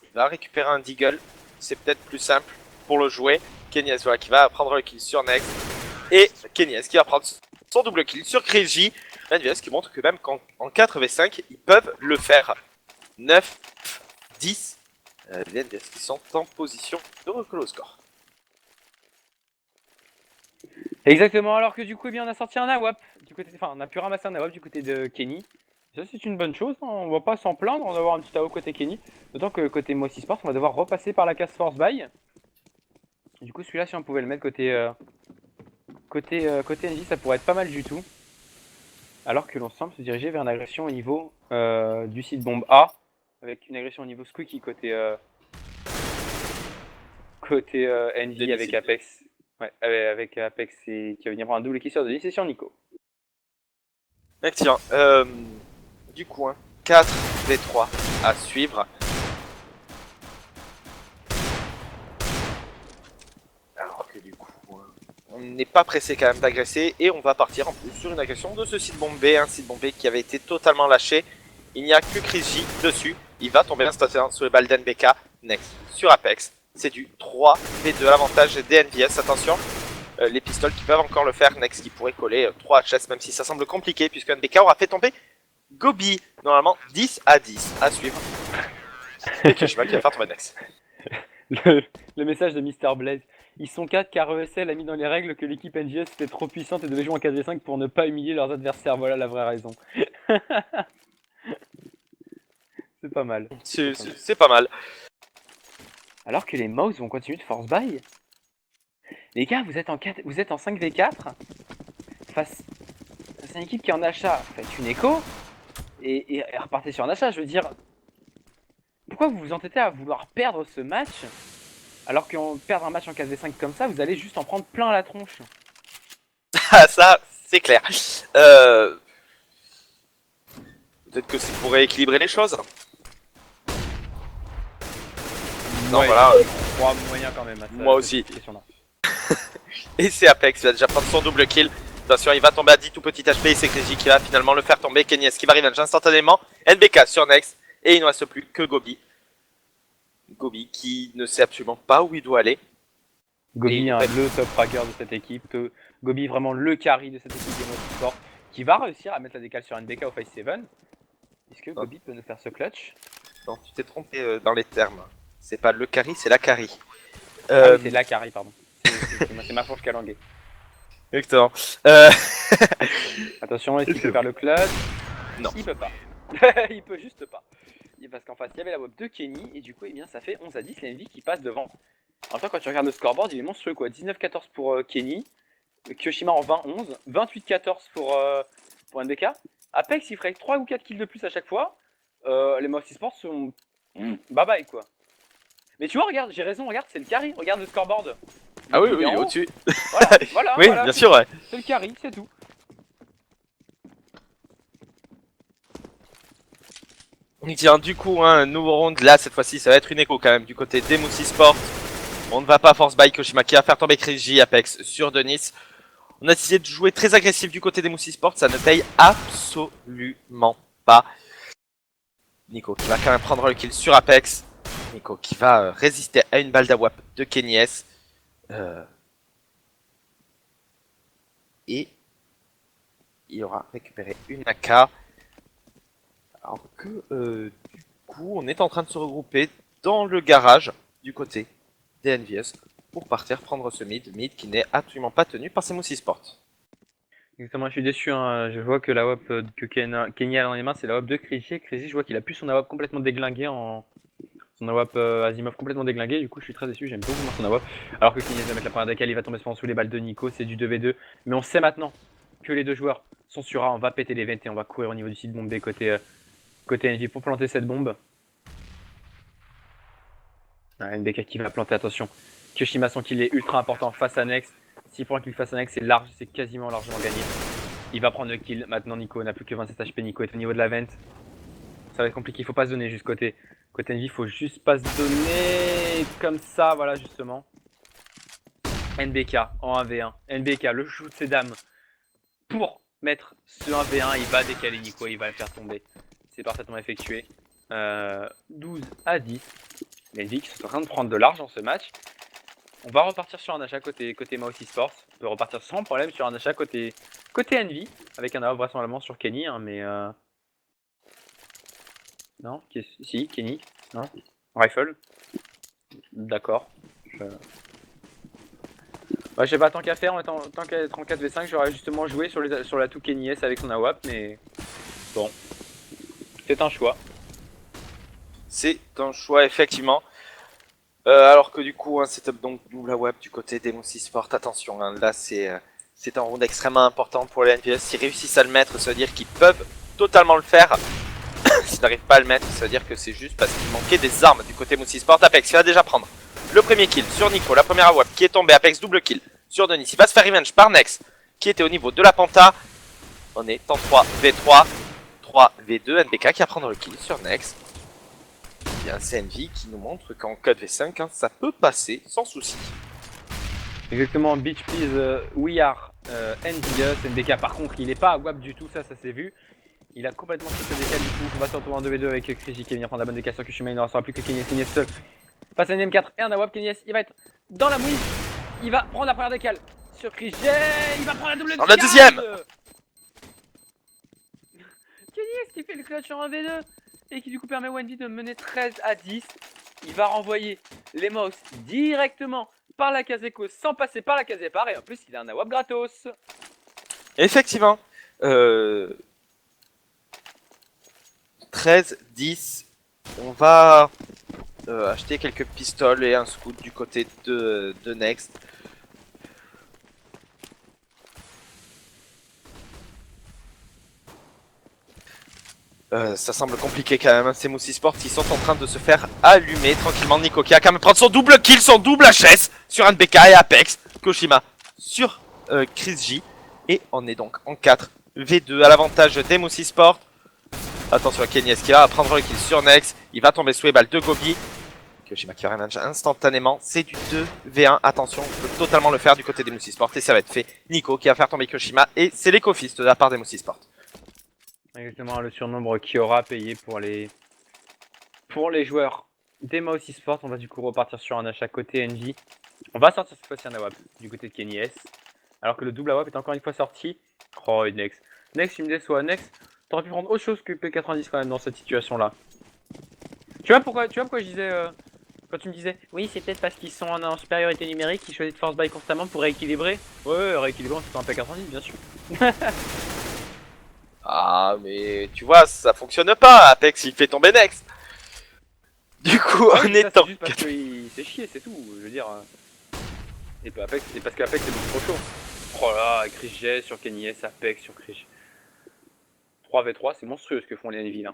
S1: Il va récupérer un deagle, c'est peut-être plus simple pour le jouer. Kenyes voilà, qui va prendre le kill sur Nex. Et Kenyes qui va prendre son double kill sur Crazy. NVS qui montre que même en 4v5, ils peuvent le faire. 9, 10. Les NVS qui sont en position de recoller au score.
S2: Exactement, alors que du coup, eh bien, on a sorti un AWP, on a pu ramasser un AWP du côté de Kenny. Ça, c'est une bonne chose, hein. On va pas s'en plaindre, on va avoir un petit AWP côté Kenny. D'autant que côté Mossy Sports, on va devoir repasser par la case Force Buy. Du coup, celui-là, si on pouvait le mettre côté NJ, ça pourrait être pas mal du tout. Alors que l'on semble se diriger vers une agression au niveau du site bombe A. avec une agression au niveau squeaky côté Envy avec Apex. Ouais, avec Apex et qui va venir prendre un double kill sur Denis, c'est sur Nico.
S1: Excellent. Du coup, 4 V3 à suivre. Alors que du coup, on n'est pas pressé quand même d'agresser et on va partir en plus sur une agression de ce site bombé, un site bombé qui avait été totalement lâché. Il n'y a que Chris dessus. Il va tomber instantanément sur les balles d'NBK. Next sur Apex. C'est du 3v2 l'avantage des NVS. Attention, les pistoles qui peuvent encore le faire. Next qui pourrait coller 3 HS même si ça semble compliqué puisque NBK aura fait tomber Gobi. Normalement 10 à 10 à suivre. Et Kyoshima qui va faire tomber Next.
S2: Le message de Mr Blaze. Ils sont 4 car ESL a mis dans les règles que l'équipe NGS était trop puissante et devait jouer en 4v5 pour ne pas humilier leurs adversaires. Voilà la vraie raison. C'est pas mal.
S1: C'est pas mal.
S2: Alors que les Mouse vont continuer de force buy. Les gars, vous êtes en 5v4 face à une équipe qui est en achat. Faites une écho et repartez sur un achat. Je veux dire, pourquoi vous vous entêtez à vouloir perdre ce match alors qu'en perdre un match en 4v5 comme ça, vous allez juste en prendre plein la tronche.
S1: Ah, ça, c'est clair. Peut-être que ça pourrait équilibrer les choses. Non,
S2: ouais,
S1: voilà.
S2: Je crois moyen quand même.
S1: Moi aussi. Et c'est Apex, il va déjà prendre son double kill. Attention, il va tomber à 10 tout petit HP et c'est Kriji qui va finalement le faire tomber. Kenny qui va revenge instantanément. NBK sur Next. Et il ne reste plus que Gobi. Gobi qui ne sait absolument pas où il doit aller.
S2: Gobi, le top fragger de cette équipe. Gobi, vraiment le carry de cette équipe des Motorsport. Qui va réussir à mettre la décale sur NBK au Phase 7. Est-ce que Gobi peut nous faire ce clutch?
S1: Non, tu t'es trompé dans les termes. C'est pas le carry, c'est la carry.
S2: Ah oui, c'est la carry, pardon. C'est ma fourche calanguée.
S1: Exactement.
S2: Attention, est-ce qu'il peut faire le clutch?
S1: Non.
S2: Il peut pas. Il peut juste pas. Parce qu'en face, il y avait la WOP de Kenny, et du coup, eh bien, ça fait 11 à 10, l'Envy qui passe devant. En même temps, quand tu regardes le scoreboard, il est monstrueux, quoi. 19-14 pour Kenny, Kyoshima en 20-11, 28-14 pour NBK. Apex, il ferait 3 ou 4 kills de plus à chaque fois. Les Mouse Esports sont... bye bye, quoi. Mais tu vois, regarde, j'ai raison, regarde, c'est le carry, regarde le scoreboard.
S1: Ah oui, oui, au-dessus.
S2: Voilà,
S1: oui,
S2: voilà,
S1: bien sûr, ouais.
S2: C'est le carry, c'est tout.
S1: Tiens, du coup, un nouveau round. Là, cette fois-ci, ça va être une écho quand même du côté des Moussi Sport. On ne va pas force by Kyoshima qui va faire tomber Kriji Apex sur Denis. On a essayé de jouer très agressif du côté des Moussi Sport. Ça ne paye absolument pas. Nico qui va quand même prendre le kill sur Apex. Nico qui va résister à une balle d'AWAP de Kenny S. Et il aura récupéré une AK. Alors que du coup on est en train de se regrouper dans le garage du côté des NVS pour partir prendre ce mid qui n'est absolument pas tenu par ces Moussi Sport.
S2: Exactement, je suis déçu, hein. Je vois que la WAP que Kenny a dans les mains, c'est la WAP de Kriji. Kriji, je vois qu'il a plus son AWAP complètement déglingué son AWAP Asimov complètement déglingué, du coup je suis très déçu, j'aime beaucoup son AWAP. Alors que Kenny va mettre la première décale, il va tomber souvent sous les balles de Nico, c'est du 2v2. Mais on sait maintenant que les deux joueurs sont sur A, on va péter les ventes et on va courir au niveau du site bombé côté NV pour planter cette bombe. NBK qui va planter, attention. Kyoshima, son kill est ultra important face à Nex. S'il prend un kill face à Nex, c'est quasiment largement gagné. Il va prendre le kill. Maintenant, Nico n'a plus que 27 HP. Nico est au niveau de la vente. Ça va être compliqué. Il faut pas se donner juste côté NV. Il faut juste pas se donner comme ça. Voilà, justement. NBK en 1v1. NBK, le shoot de ses dames. Pour mettre ce 1v1, il va décaler Nico. Il va le faire tomber. C'est parfaitement effectué. 12 à 10. Les NV qui sont en train de prendre de l'argent ce match. On va repartir sur un achat côté Mouse Esports. On peut repartir sans problème sur un achat côté Envy. Avec un AWP vraisemblablement sur Kenny. Hein, mais non, si, Kenny. Non. Rifle. D'accord. Je sais pas, tant qu'à faire, tant qu'à être en 4v5, j'aurais justement joué sur la 2 Kenny S avec son AWP. Mais bon. C'est un choix.
S1: C'est un choix, effectivement. Alors que du coup, un setup donc double AWP du côté des Moussi Sport. Attention, hein, là c'est un round extrêmement important pour les NVS. S'ils réussissent à le mettre, ça veut dire qu'ils peuvent totalement le faire s'il n'arrive pas à le mettre, ça veut dire que c'est juste parce qu'il manquait des armes du côté Moussi Sport. Apex, il va déjà prendre le premier kill sur Nico, la première AWP qui est tombée. Apex, double kill sur Denis. Il va se faire revenge par Nex, qui était au niveau de la Penta. On est en 3v3, 3v2. NBK qui va prendre le kill sur Nex. Il y a un CNV qui nous montre qu'en 4v5, hein, ça peut passer sans souci.
S2: Exactement, Beach Please, we are NBS. NBK par contre, il est pas à WAP du tout, ça s'est vu. Il a complètement fait le décal du coup. On va se retrouver en 2v2 avec Crazy qui vient prendre la bonne décal sur Kushima. Il ne restera plus que Kenyes. Kenyes seul. Passe à NM4 et un AWP. Kenyes, il va être dans la mouise. Il va prendre la première décal sur Crazy. Il va prendre la double décal.
S1: La deuxième.
S2: Kenyes qui fait le clutch sur 1v2 et qui du coup permet Wendy de mener 13 à 10. Il va renvoyer les mouse directement par la case écho sans passer par la case départ. Et en plus, il a un AWP gratos.
S1: Effectivement. 13, 10. On va acheter quelques pistoles et un scout du côté de Next. Ça semble compliqué quand même, hein. Ces Moussi Sports qui sont en train de se faire allumer tranquillement. Nico qui a quand même prendre son double kill, son double HS sur NBK et Apex. Koshima sur Chris J. Et on est donc en 4v2 à l'avantage des Moussi Sports. Attention à Kenyes qui va prendre le kill sur Nex. Il va tomber sous les balles de Gobi. Koshima qui va rematch instantanément. C'est du 2v1. Attention, on peut totalement le faire du côté des Moussi Sports. Et ça va être fait. Nico qui va faire tomber Koshima. Et c'est l'écofist de la part des Moussi Sports.
S2: Exactement, le surnombre qui aura payé pour les joueurs des Moussi Sports. On va du coup repartir sur un achat côté NJ. On va sortir cette fois-ci un AWP du côté de Kenyes. Alors que le double AWP est encore une fois sorti. Oh, et Nex. Nex, tu me déçois. Nex, t'aurais pu prendre autre chose que P90 quand même dans cette situation-là. Tu vois pourquoi je disais, quand tu me disais, oui, c'est peut-être parce qu'ils sont en supériorité numérique, qu'ils choisissent de force buy constamment pour rééquilibrer. Ouais, rééquilibrer en faisant un P90, bien sûr.
S1: Ah, mais tu vois, ça fonctionne pas. Apex, il fait tomber Nex. Du coup,
S2: Ah
S1: on
S2: oui,
S1: est
S2: ça,
S1: temps.
S2: c'est juste parce qu'il s'est chié, c'est tout. Je veux dire. Et parce qu'Apex c'est beaucoup trop chaud. Oh là, Chris J sur Kenyes, Apex sur Chris J. 3v3, c'est monstrueux ce que font les NV là.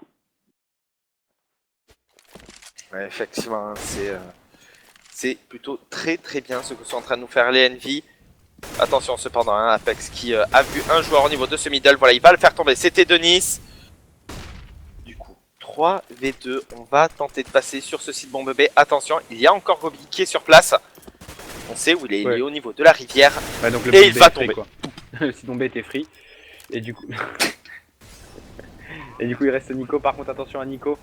S1: Ouais, effectivement, c'est plutôt très bien ce que sont en train de nous faire les NV. Attention cependant, hein, Apex qui a vu un joueur au niveau de ce middle. Voilà, il va le faire tomber. C'était Denis. Du coup, 3v2. On va tenter de passer sur ce site bombe B. Attention, il y a encore Gobi qui est sur place. On sait où il est, ouais. Il est au niveau de la rivière.
S2: Ouais, donc
S1: et il va tomber.
S2: Le site bombe était free. Et du coup... Et du coup il reste Nico. Par contre attention à Nico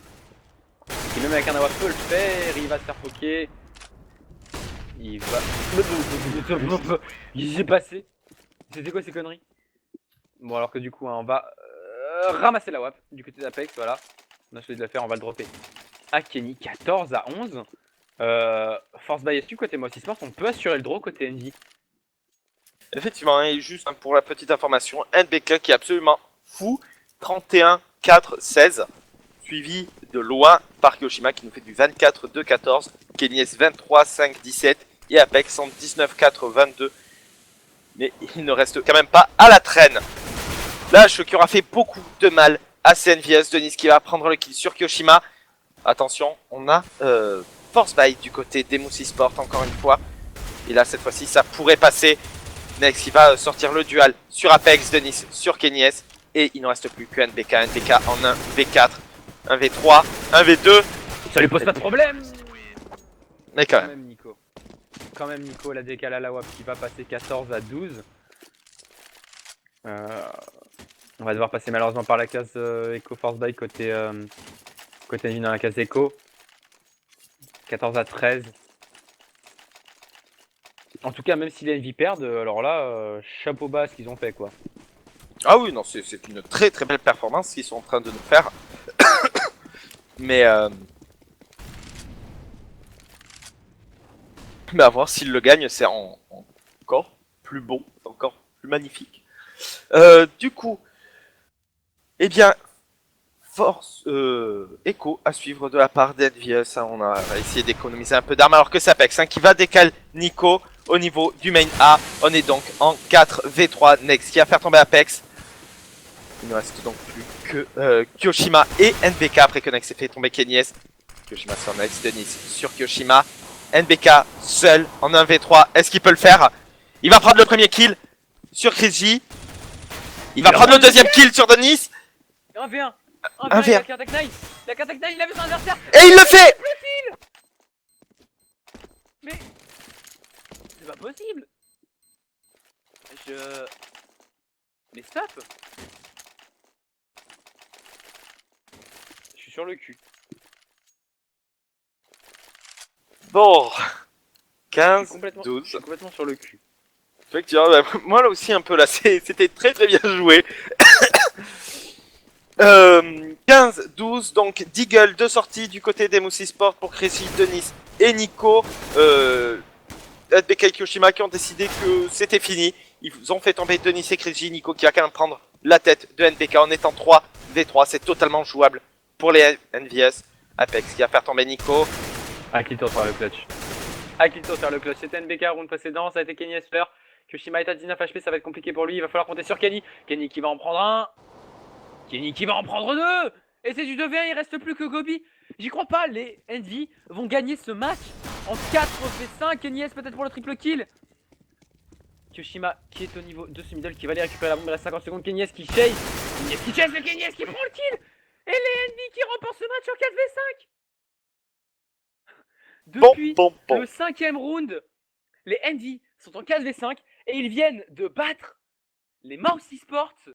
S2: qui même avec un AWP peut le faire. Il va se faire poker. Il va... Il s'est passé. C'était quoi ces conneries? Bon alors que du coup hein, on va ramasser la WAP du côté d'Apex. Voilà. On a choisi de la faire, on va le dropper à Kenny. 14 à 11. Force by SQ côté Moussi Sports, on peut assurer le draw côté NJ.
S1: Effectivement, et juste pour la petite information, NBK qui est absolument fou. 31-4-16, suivi de loin par Koshima qui nous fait du 24-2-14, Kenyes 23-5-17 et Apex en 19-4-22. Mais il ne reste quand même pas à la traîne. Lâche qui aura fait beaucoup de mal à CNVS. Denis qui va prendre le kill sur Koshima. Attention, on a force buy du côté des Moussi Sports encore une fois. Et là cette fois-ci ça pourrait passer. Next qui va sortir le duel sur Apex, Denis sur Kenyes. Et il ne reste plus que NBK. NBK en 1v4, 1v3, 1v2.
S2: Ça lui pose pas de problème.
S1: Mais quand même.
S2: Nico. Quand même Nico, la décale à la WAP qui va passer 14 à 12. On va devoir passer malheureusement par la case Echo Force Buy côté NV dans la case Echo. 14 à 13. En tout cas, même si les NV perdent, alors là, chapeau bas ce qu'ils ont fait quoi.
S1: Ah oui, non, c'est une très belle performance qu'ils sont en train de nous faire. Mais à voir s'ils le gagnent, c'est encore plus beau, encore plus magnifique. Du coup, eh bien, force Echo à suivre de la part d'Envious. Hein, on a essayé d'économiser un peu d'armes alors que c'est Apex hein, qui va décaler Nico au niveau du main A. On est donc en 4v3. Next qui va faire tomber Apex. Il ne reste donc plus que Kyoshima et NBK après que Nex ait fait tomber Kenyes. Kyoshima sur Nex, Denis sur Kyoshima. NBK seul en 1v3. Est-ce qu'il peut le faire? Il va prendre le premier kill sur Kriji. Il va prendre le deuxième kill sur Denis.
S2: 1v1.
S1: 1v1.
S2: Il a Katak Knight. La Katak Knight, il a vu son adversaire.
S1: Et il le fait.
S2: Mais c'est pas possible. Mais stop. Je suis sur le cul.
S1: Bon.
S2: Je
S1: 15,
S2: suis complètement
S1: 12.
S2: complètement sur le cul.
S1: Effectivement, bah, moi là aussi un peu là, c'était très très bien joué. 15, 12, donc Deagle de sortie du côté des Moussi Sport pour Crazy, Denis et Nico. NBK et Kyoshima qui ont décidé que c'était fini. Ils ont fait tomber Denis et Crazy, Nico qui va quand même prendre la tête de NBK en étant 3v3. C'est totalement jouable pour les NVS. Apex qui va faire tomber Nico.
S2: Akito faire le clutch. Akito faire le clutch. C'était NBK round précédent, ça a été Kenny Esper. Kyoshima est à 19 HP, ça va être compliqué pour lui. Il va falloir compter sur Kenny. Kenny qui va en prendre un. Kenny qui va en prendre deux. Et c'est du 2v1, il reste plus que Gobi. J'y crois pas, les Envy vont gagner ce match en 4v5. Kenny S peut-être pour le triple kill. Kyoshima qui est au niveau de ce middle qui va aller récupérer la bombe à la 50 secondes. Kenny S qui chase. Kenny S qui chase, le Kenny S qui prend le kill. Et les Envy qui remportent ce match en 4v5. Depuis
S1: Bon.
S2: le 5ème round, les Envy sont en 4v5 et ils viennent de battre les Mousy Sports